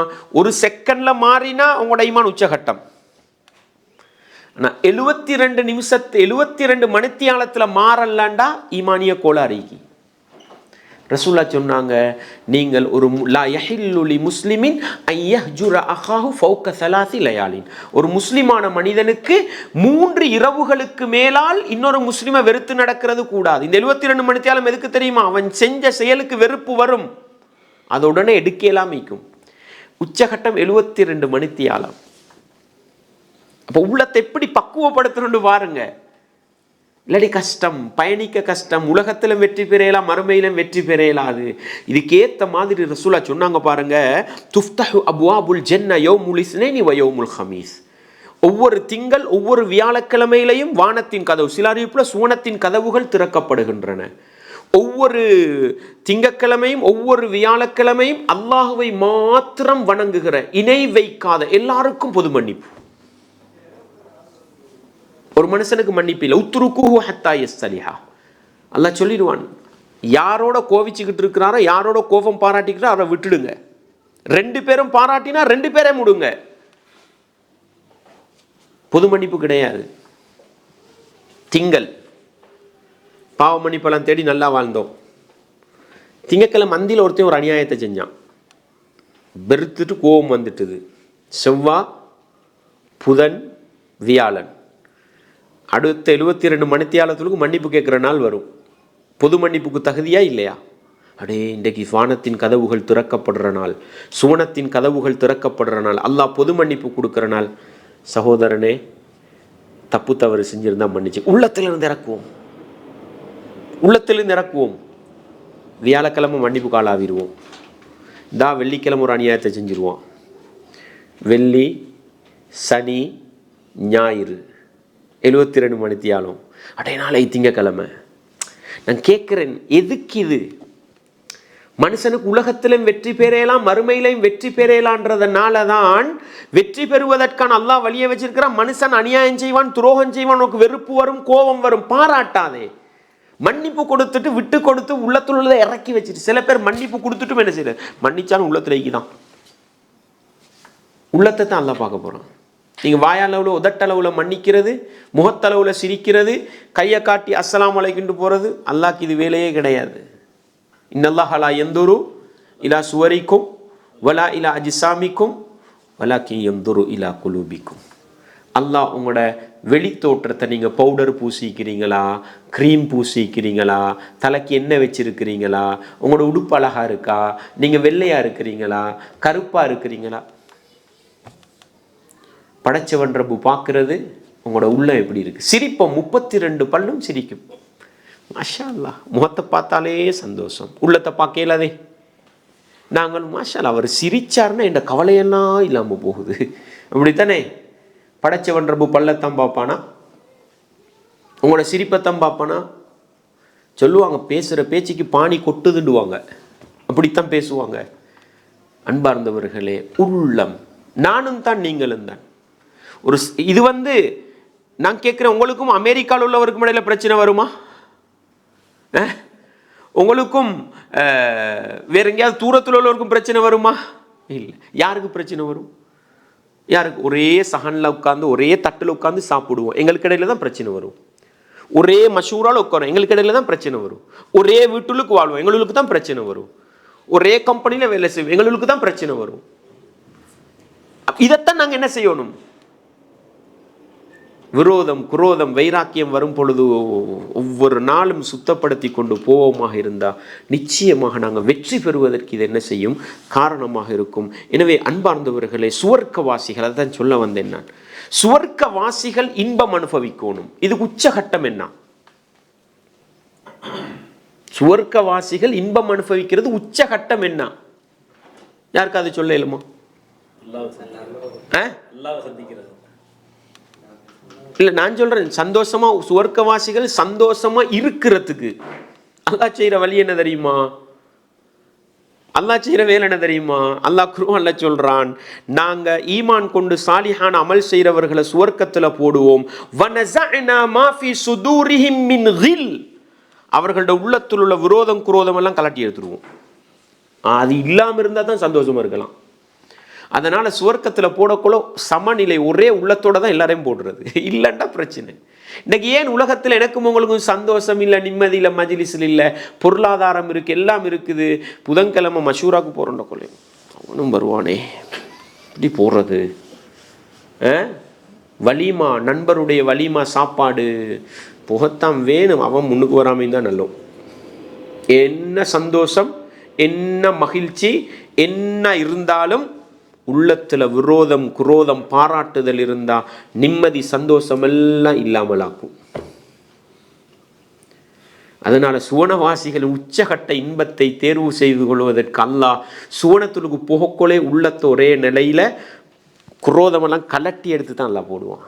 ஒரு செகண்ட்ல மாறினா உங்களோட ஈமான் உச்சகட்டம். 72 நிமிஷத்து 72 மணித்தியாலத்தில் மாறலாண்டா ஈமானிய கோளாறிக்கு. ரசூல்லா சொன்னாங்க, நீங்கள் ஒரு லா யஹில்லு லி முஸ்லிமின் அன் யஹ்ஜுர அஹாஹு ஃபௌக ஸலாஸி லயாலின். ஒரு முஸ்லிமான மனிதனுக்கு 3 இரவுகளுக்கு மேலால் இன்னொரு முஸ்லிமை வெறுத்து நடக்கிறது கூடாது. இந்த 72 மணித்தியாலம் எதுக்கு தெரியுமா? அவன் செஞ்ச செயலுக்கு வெறுப்பு வரும், அதை உடனே எடுக்கலாம் வைக்கும். உச்சகட்டம் 72 மணித்தியாலம். அப்போ உள்ளத்தை எப்படி பக்குவப்படுத்தணும்னு பாருங்க. இல்லாடி கஷ்டம், பயணிக்க கஷ்டம், உலகத்திலும் வெற்றி பெறலாம், மறுமையிலும் வெற்றி பெறலாது. இதுக்கேற்ற மாதிரி ரசூலா சொன்னாங்க பாருங்க, துஃப்தஹு அப்வாபுல் ஜன்ன யௌமுல் இஸ்னைனி வ யௌமுல் ஹமீஸ். ஒவ்வொரு திங்கள், ஒவ்வொரு வியாழக்கிழமையிலையும் வானத்தின் கதவு, சில அறிவிப்புல சுவனத்தின் கதவுகள் திறக்கப்படுகின்றன. ஒவ்வொரு திங்கக்கிழமையும் ஒவ்வொரு வியாழக்கிழமையும் அல்லாஹுவை மாத்திரம் வணங்குகிற, இணை வைக்காத எல்லாருக்கும் பொது மன்னிப்பு. ஒரு மனுஷனுக்கு மன்னிப்பு இல்லை. உத்ருக்குஹு ஹத்தா யஸ்தலிஹா. அல்லாஹ் சொல்லிடுவான், யாரோட கோவிச்சுக்கிட்டு இருக்கிறாரோ, யாரோட கோபம் பாராட்டிக்கிறோ அவரை விட்டுடுங்க. 2 பேரும் பாராட்டினா 2 பேரே முடுங்க. பொது மன்னிப்பு கிடையாது. திங்கள் பாவ மன்னிப்பெல்லாம் தேடி நல்லா வாழ்ந்தோம். திங்கக்கிழமை மந்தியில் ஒருத்தன் ஒரு அநியாயத்தை செஞ்சான், வெறுத்துட்டு கோபம் வந்துட்டுது. செவ்வாய், புதன், வியாழன், அடுத்த 72 மணித்தியாலத்துக்கு மன்னிப்பு கேட்குற நாள் வரும். பொது மன்னிப்புக்கு தகுதியா இல்லையா? அடே, இன்றைக்கு வானத்தின் கதவுகள் திறக்கப்படுற நாள், சுவனத்தின் கதவுகள் திறக்கப்படுற நாள், அல்லாஹ் பொது மன்னிப்பு கொடுக்குற நாள். சகோதரனே, தப்பு தவறு செஞ்சிருந்தா மன்னிச்சு உள்ளத்திலிருந்து இறக்குவோம், உள்ளத்திலிருந்து இறக்குவோம். வியாழக்கிழமை மன்னிப்பு காலாவிடுவோம். வெள்ளிக்கிழமை ஒரு அநியாயத்தை செஞ்சிருவோம். வெள்ளி, சனி, ஞாயிறு 72 மணித்தியாலும். அடே, நாளை திங்கக்கிழமை. நான் கேட்குறேன், எதுக்கு இது? மனுஷனுக்கு உலகத்திலும் வெற்றி பெறலாம், மறுமையிலையும் வெற்றி பெறலான்றதுனால தான் வெற்றி பெறுவதற்கான அல்லாஹ் வழியை வச்சிருக்கிறான். மனுஷன் அநியாயம் செய்வான், துரோகம் செய்வான், உனக்கு வெறுப்பு வரும், கோபம் வரும். பாராட்டாதே. மன்னிப்பு கொடுத்துட்டு விட்டு கொடுத்து உள்ளத்துல உள்ளதை இறக்கி வச்சுட்டு. சில பேர் மன்னிப்பு கொடுத்துட்டும் என்ன செய்யல, மன்னிச்சாலும் உள்ளத்துல இக்கிதான். உள்ளத்தை தான் அல்லாஹ் பார்க்க போறான். நீங்கள் வாயாளவில், உதட்டளவில் மன்னிக்கிறது, முகத்தளவில் சிரிக்கிறது, கையை காட்டி அஸ்ஸலாமு அலைக்கும்னு போகிறது, அல்லாஹ்க்கு இது வேலையே கிடையாது. இன்னல்லாஹ் லா யந்துரு இலா சுவரிக்கும் வலா இலா அஜ்சாமிக்கும் வலாக்கின் யந்துரு இலா குலூபிக்கும். அல்லாஹ் உங்களோட வெளி தோற்றத்தை, நீங்கள் பவுடர் பூசிக்கிறீங்களா, க்ரீம் பூசிக்கிறீங்களா, தலைக்கு எண்ணெய் வச்சிருக்கிறீங்களா, உங்களோட உடுப்பு அழகாக இருக்கா, நீங்கள் வெள்ளையாக இருக்கிறீங்களா, கருப்பாக இருக்கிறீங்களா, படைச்சவன் ரப்பு பார்க்கறது உங்களோட உள்ளம் எப்படி இருக்கு. சிரிப்போம், 32 பல்லும் சிரிக்கும். மாஷா அல்லாஹ், முகத்தை பார்த்தாலே சந்தோஷம், உள்ளத்தை பார்க்கலாதே. நாங்கள் மாஷா அல்லாஹ், அவர் சிரிச்சாருன்னா என் கவலையெல்லாம் இல்லாமல் போகுது. அப்படித்தானே? படைச்சவன் ரப்பு பல்லத்தான் பார்ப்பானா, உங்களோட சிரிப்பைத்தான் பார்ப்பானா? சொல்லுவாங்க, பேசுகிற பேச்சுக்கு பானி கொட்டுதுடுவாங்க, அப்படித்தான் பேசுவாங்க. அன்பார்ந்தவர்களே, உள்ளம், நானும் தான் நீங்களும் தான். ஒரு இது நான் கேட்குறேன், உங்களுக்கும் அமெரிக்காவில் உள்ளவருக்கும் இடையில பிரச்சனை வருமா? உங்களுக்கும் வேற எங்கேயாவது தூரத்தில் உள்ளவருக்கும் பிரச்சனை வருமா? இல்லை. யாருக்கு பிரச்சனை வரும்? யாருக்கு? ஒரே சகனில் உட்காந்து, ஒரே தட்டில் உட்காந்து சாப்பிடுவோம், எங்களுக்கு இடையில தான் பிரச்சனை வரும். ஒரே மஷூரால் உட்காரோம், எங்களுக்கு இடையில தான் பிரச்சனை வரும். ஒரே வீட்டுக்கு வாழ்வோம், எங்களுக்கு தான் பிரச்சனை வரும். ஒரே கம்பெனியில் வேலை செய்வோம், எங்களுக்கு தான் பிரச்சனை வரும். இதைத்தான் நாங்கள் என்ன செய்யணும்? விரோதம், குரோதம், வைராக்கியம் வரும் பொழுது ஒவ்வொரு நாளும் சுத்தப்படுத்தி கொண்டு போவோமாக இருந்தால் நிச்சயமாக நாங்கள் வெற்றி பெறுவதற்கு இது என்ன செய்யும்? காரணமாக இருக்கும். எனவே அன்பார்ந்தவர்களே, சுவர்க்கவாசிகள், அதை தான் சொல்ல வந்தேன் நான். சுவர்க்கவாசிகள் இன்பம் அனுபவிக்கணும். இது உச்சகட்டம். என்ன சுவர்க்கவாசிகள் இன்பம் அனுபவிக்கிறது உச்சகட்டம் என்ன? யாருக்கு அது சொல்ல இயலுமா? இல்ல, நான் சொல்றேன், சந்தோஷமா சுவர்க்கவாசிகள் சந்தோஷமா இருக்கிறதுக்கு அல்லாஹ் செய்யற வழி என்ன தெரியுமா? அல்லாஹ் செய்யற வேலை என்ன தெரியுமா? அல்லாஹ் குர்ஆன்ல சொல்றான், நாங்க ஈமான் கொண்டு சாலிஹான அமல் செய்யறவர்களை சுவர்க்கத்துல போடுவோம். வனஸஅனா மா ஃபீ சுதூரிஹிம் மின் கில், அவர்களோட உள்ளத்தில் உள்ள விரோதம் குரோதம் எல்லாம் கலட்டி எடுத்துருவோம். அது இல்லாம இருந்தா தான் சந்தோஷமா இருக்கலாம். அதனால சுவர்க்கத்தில் போடக்குள்ள சமநிலை, ஒரே உள்ளத்தோட தான் எல்லாரையும் போடுறது. இல்லைன்னா பிரச்சனை. இன்னைக்கு ஏன் உலகத்தில் எனக்கும் உங்களுக்கும் சந்தோஷம் இல்லை, நிம்மதி இல்லை, மஜ்லிஸில் இல்லை, பொருளாதாரம் இருக்கு, எல்லாம் இருக்குது. புதன்கிழமை மஷூராக்கு போறோம்ட கொள்ளை, அவனும் வருவானே, இப்படி போடுறது. வலிமா, நண்பருடைய வலிமா சாப்பாடு புகத்தான் வேணும், அவன் முன்னுக்கு வராமல் தான் நல்லோம். என்ன சந்தோஷம், என்ன மகிழ்ச்சி என்ன இருந்தாலும் உள்ளத்தில் விரோதம் குரோதம் பாராட்டுதல் இருந்தால் நிம்மதி சந்தோஷம் எல்லாம் இல்லாமலாக்கும். அதனால சுவனவாசிகள் உச்சகட்ட இன்பத்தை தேர்வு செய்து கொள்வதற்கு அல்லாஹ் சுவனத்துக்கு போகக்கொள்ளே உள்ளத்தை ஒரே நிலையில குரோதமெல்லாம் கலட்டி எடுத்து தான் அல்லாஹ் போடுவான்.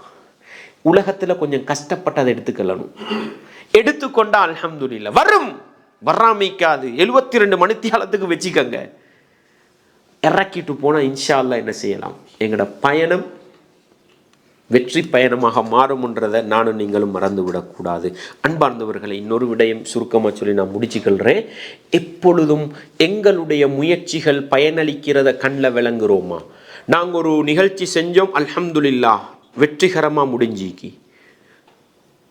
உலகத்தில் கொஞ்சம் கஷ்டப்பட்டு அதை எடுத்துக்கொள்ளணும். எடுத்துக்கொண்டா அல்ஹம்துலில்லாஹ் வரும், வராமைக்காது. 72 மணித்தியாலத்துக்கு வச்சுக்கங்க, இறக்கிட்டு போனால் இன்ஷா அல்லாஹ் என்ன செய்யலாம்? எங்களோட பயணம் வெற்றி பயணமாக மாறும்ன்றதை நானும் நீங்களும் மறந்து விடக்கூடாது. அன்பார்ந்தவர்களை, இன்னொரு விடயம் சுருக்கமாக சொல்லி நான் முடிச்சுக்கொள்கிறேன். எப்பொழுதும் எங்களுடைய முயற்சிகள் பயனளிக்கிறத கண்ணில் விளங்குறோமா? நாங்கள் ஒரு நிகழ்ச்சி செஞ்சோம், அல்ஹம்துலில்லாஹ் வெற்றிகரமாக முடிஞ்சிக்கி.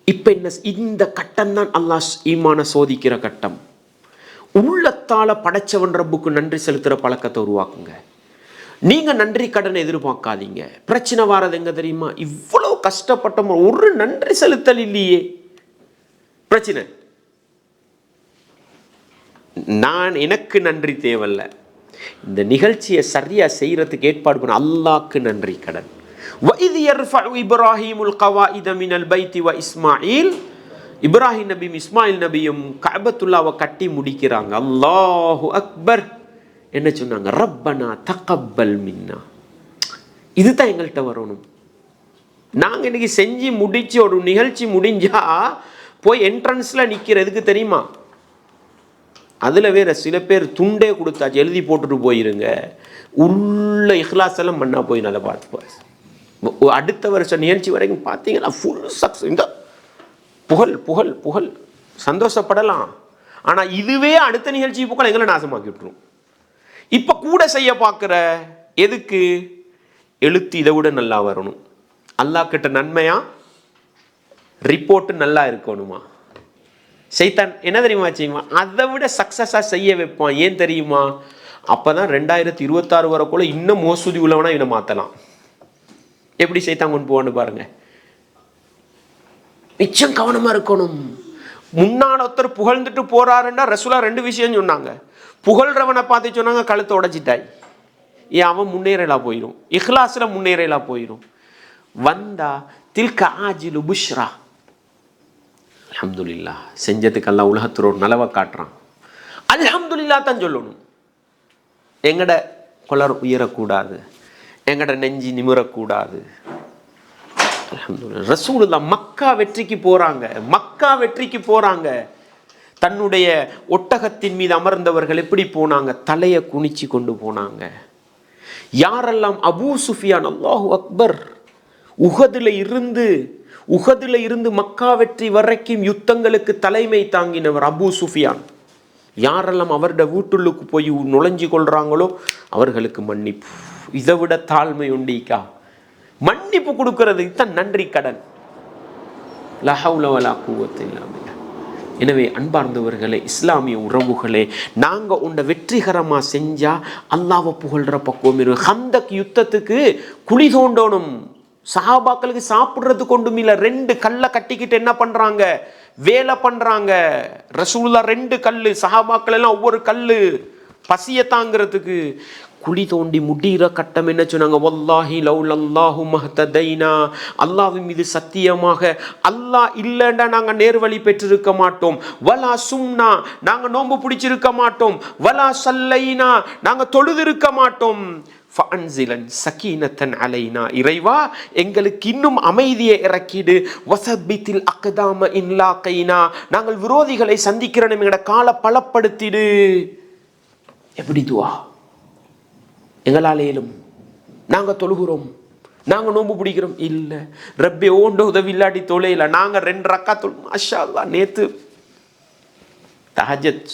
இப்போ என்ன, இந்த கட்டம் தான் அல்லாஹ் ஈமான சோதிக்கிற கட்டம். உள்ளத்தால படைச்சவன் ரப்புக்கு நன்றி செலுத்துற பழக்கத்தை உருவாக்குங்க. நீங்க நன்றி கடனை எதிர்பார்க்காதீங்க. பிரச்சனை வாரது எங்க தெரியுமா? இவ்வளவு கஷ்டப்பட்ட ஒரு நன்றி செலுத்தல் இல்லையே பிரச்சனை. நான் எனக்கு நன்றி தேவையில்ல, இந்த நிகழ்ச்சியை சரியா செய்யறதுக்கு ஏற்பாடு பண்ண அல்லாஹ்க்கு நன்றி கடன். வஇத் யர்ஃபஉ இப்ராஹீமுல் கவாயித மினல் பைத்தி வ இஸ்மாயில், இப்ராஹிம் நபியும் இஸ்மாயில் நபியும் கஅபத்துல்லாவை கட்டி முடிக்கிறாங்க. அல்லாஹு அக்பர். என்ன சொன்னாங்க? ரப்பனா தகப்பல் மின்னா. இதுதான் எங்கள்கிட்ட வரணும். நாங்கள் இன்னைக்கு செஞ்சு முடிச்சு ஒரு நிகழ்ச்சி முடிஞ்சா போய் என்ட்ரன்ஸ்ல நிற்கிறதுக்கு தெரியுமா? அதில் வேற சில பேர் துண்டே கொடுத்தாச்சு, எழுதி போட்டுட்டு போயிருங்க, உள்ள இஹ்லாஸ் எல்லாம் பண்ணா போய் நல்லா பார்த்து அடுத்த வருஷம் நிகழ்ச்சி வரைக்கும் பார்த்தீங்கன்னா ஃபுல் சக்ஸஸ். இந்த புகழ் புகழ் புகழ் சந்தோஷப்படலாம். ஆனால் இதுவே அடுத்த நிகழ்ச்சி புகழ் எங்களை நாசமாக்கி விட்டுரும். இப்போ கூட செய்ய பார்க்குற எதுக்கு? எழுத்து இதை விட நல்லா வரணும், அல்லாஹ் கிட்ட நன்மையா ரிப்போர்ட்டு நல்லா இருக்கணுமா? சைத்தான் என்ன தெரியுமா செய்வான்? அதை விட சக்ஸஸாக செய்ய வைப்பான். ஏன் தெரியுமா? அப்போ தான் 2026 வரக்குள்ள இன்னும் மோசூதி உள்ளவனா இவனை மாற்றலாம். எப்படி சைத்தான் கொண்டு போவான்னு பாருங்க. நிச்சயம் கவனமாக இருக்கணும். முன்னாள் ஒருத்தர் புகழ்ந்துட்டு போறாருன்னா ரசூலா 2 விஷயம் சொன்னாங்க. புகழ்றவனை பார்த்து சொன்னாங்க, கழுத்தை உடைச்சிட்டாய், ஏன் அவன் முன்னேறலா போயிடும், இஹ்லாஸில் முன்னேறலா போயிடும். வந்தா தில்க ஆஜிலு புஷ்ரா, அல்ஹம்துலில்லாஹ் செஞ்சதுக்கு அல்லாஹ் உலகத்துல ஒரு நலவை காட்டுறான், அல்ஹம்துலில்லாஹ் தான் சொல்லணும். எங்கட கொலர் உயரக்கூடாது, எங்கட நெஞ்சி நிமிரக்கூடாது. அல்ஹம்துலில்லாஹ். ரசூலுல்லாஹ் மக்கா வெற்றிக்கு போறாங்க, மக்கா வெற்றிக்கு போறாங்க. தன்னுடைய ஒட்டகத்தின் மீது அமர்ந்தவர்கள் எப்படி போனாங்க? தலையை குனிச்சு கொண்டு போனாங்க. யாரெல்லாம்? அபூ சுஃபியான், அல்லாஹு அக்பர், உஹதுல இருந்து மக்கா வெற்றி வரைக்கும் யுத்தங்களுக்கு தலைமை தாங்கினவர் அபூ சுஃபியான். யாரெல்லாம் அவருடைய வீட்டுள்ளுக்கு போய் நுழைஞ்சு கொள்றாங்களோ அவர்களுக்கு மன்னிப்பு. இதை விட தாழ்மை உண்டிக்கா? மன்னிப்பு கொடுக்கறது தான் நன்றி கடன். லா ஹவ்ல வலா குவத்த இல்லா பில்லாஹ். எனவே அன்பார்ந்தவர்களே, இஸ்லாமிய உறவுகளே, நாங்கள் உன்னை வெற்றிகரமாக செஞ்சால் அல்லாஹ்வை புகழ்கிற பக்குவம் இருக்கு. ஹந்தக் யுத்தத்துக்கு குழி தோண்டணும். சஹாபாக்களுக்கு சாப்பிட்றதுக்கு ஒன்றும் இல்லை. 2 கல்லை கட்டிக்கிட்டு என்ன பண்ணுறாங்க? வேலை பண்ணுறாங்க. ரசூலுல்லாஹ் 2 கல், சஹாபாக்கள் எல்லாம் ஒவ்வொரு கல், பசியை தாங்கிறதுக்கு. குழி தோண்டி முடிகிற கட்டம் என்ன சொன்னாங்க? வல்லாஹி லவ்லல்லாஹு மஹ்ததைனா, அல்லாஹ்வின் மீது சத்தியமாக அல்லாஹ் இல்லைண்டா நாங்கள் நேர்வழி பெற்றிருக்க மாட்டோம். வலா சும்னா, நாங்கள் நோன்பு பிடிச்சிருக்க மாட்டோம். வலா சல்லைனா, நாங்கள் தொழுதிருக்க மாட்டோம். ஃபஅன்சிலன் சகீனத்தன் அலைனா, இறைவா எங்களுக்கு இன்னும் அமைதியை இறக்கிடு. வஸபித்தில் அக்தாம இன்லாகைனா, நாங்கள் விரோதிகளை சந்திக்கிற எங்களோட காலை பலப்படுத்திடு. எப்படி துவா? எங்களாலேயும் நாங்கள் தொழுகிறோம், நாங்கள் நோன்பு பிடிக்கிறோம். இல்லை ரப்பே ஓண்ட உதவி இல்லாட்டி தொலைல நாங்கள் 2 ரக்கா மாஷா அல்லாஹ். நேற்று தஹஜ்ஜத்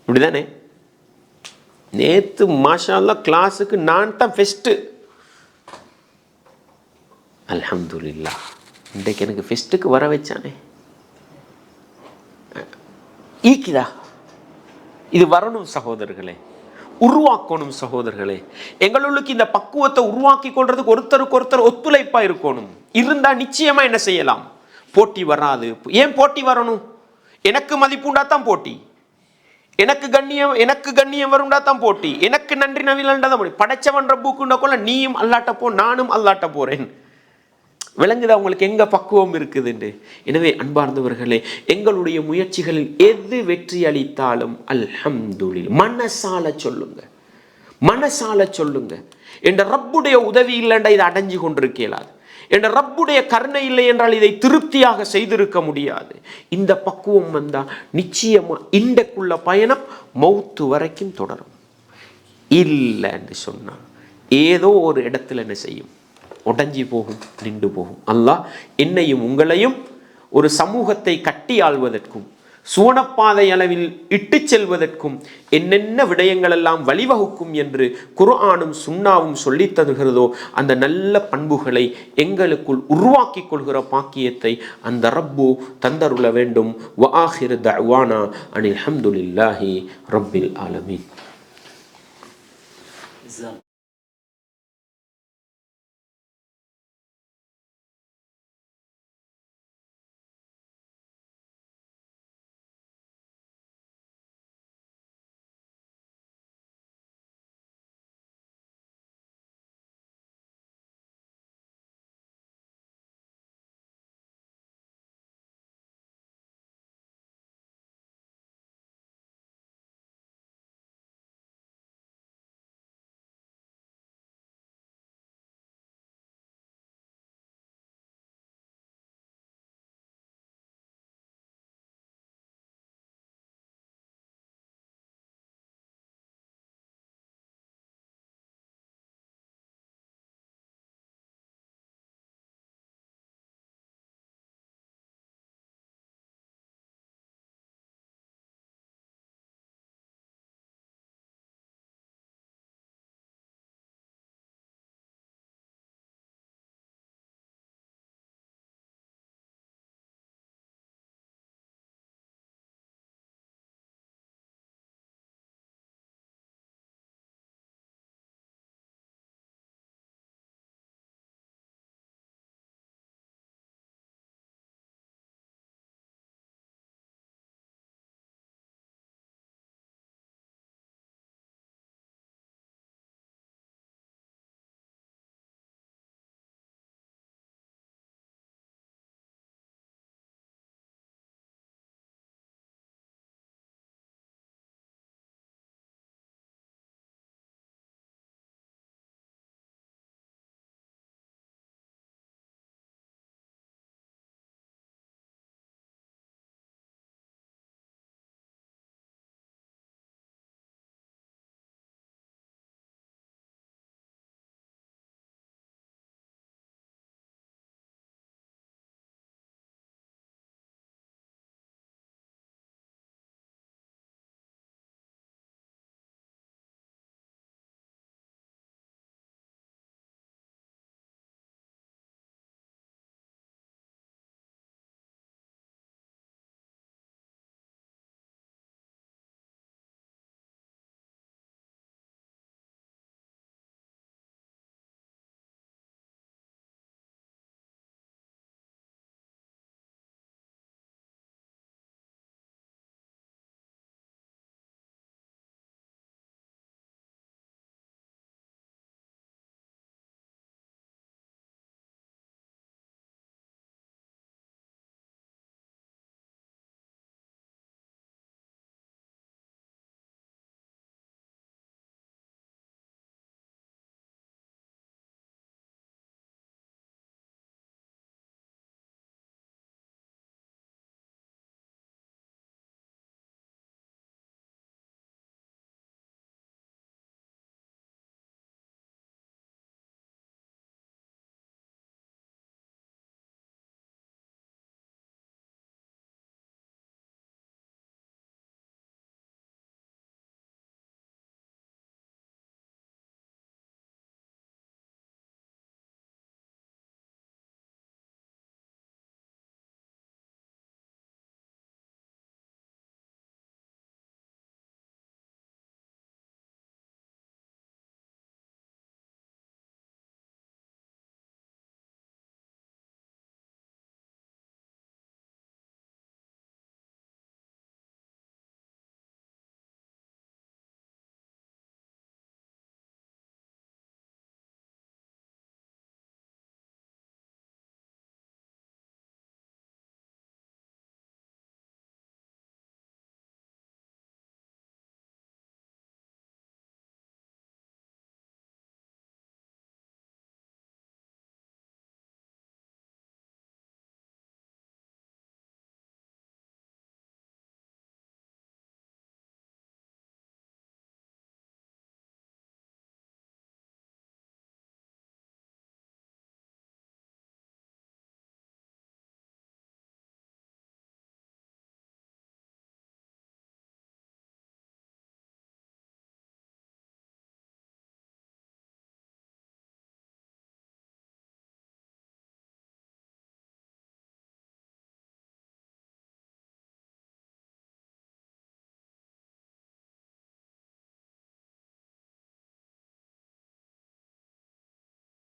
இப்படிதானே? நேற்று மாஷா அல்லாஹ் கிளாஸுக்கு நான் தான் ஃபெஸ்ட்டு. அல்ஹம்துலில்லாஹ். இன்றைக்கு எனக்கு ஃபெஸ்ட்டுக்கு வர வச்சானே. ஈக்கிதா இது வரணும் சகோதரர்களே, உருவாக்கணும் சகோதரர்களே. எங்களுக்கு இந்த பக்குவத்தை உருவாக்கி கொள்றதுக்கு ஒருத்தருக்கு ஒருத்தர் ஒத்துழைப்பா இருக்கணும். இருந்தா நிச்சயமா என்ன செய்யலாம்? போட்டி வராது. ஏன் போட்டி வரணும்? எனக்கு மதிப்புண்டா தான் போட்டி, எனக்கு கண்ணியம் வரும்டா தான் போட்டி, எனக்கு நன்றி நவிலண்டா தான் போட்டி. படைச்சவன் ரப்புக்குண்டா கொள்ள நீயும் அல்லாட்ட போ, நானும் அல்லாட்ட போறேன். விளங்குதா உங்களுக்கு எங்க பக்குவம் இருக்குதுண்டு? எனவே அன்பார்ந்தவர்களே, எங்களுடைய முயற்சிகளில் எது வெற்றி அளித்தாலும் அல்ஹம்துலில்லாஹ் மனசால சொல்லுங்க, மனசால சொல்லுங்க. என்ற ரப்புடைய உதவி இல்லைண்டா இதை அடைஞ்சு கொண்டிருக்கலாது. என்ற ரப்புடைய கருணை இல்லை என்றால் இதை திருப்தியாக செய்திருக்க முடியாது. இந்த பக்குவம் வந்தா நிச்சயமா இன்றைக்குள்ள பயணம் மௌத்து வரைக்கும் தொடரும். இல்லைன்னு சொன்னா ஏதோ ஒரு இடத்துல என்ன செய்யும்? உடஞ்சி போகும், நின்று போகும். அல்லாஹ் என்னையும் உங்களையும் ஒரு சமூகத்தை கட்டி ஆள்வதற்கும் சுவனப்பாதை அளவில் இட்டு செல்வதற்கும் என்னென்ன விடயங்கள் எல்லாம் வழிவகுக்கும் என்று குர்ஆனும் சுன்னாவும் சொல்லி தருகிறதோ அந்த நல்ல பண்புகளை எங்களுக்குள் உருவாக்கி கொள்கிற பாக்கியத்தை அந்த ரப்பு தந்தருள வேண்டும். வஆஹிரு தஅவானா அனில் ஹம்துலில்லாஹி ரப்பில் ஆலமீன்.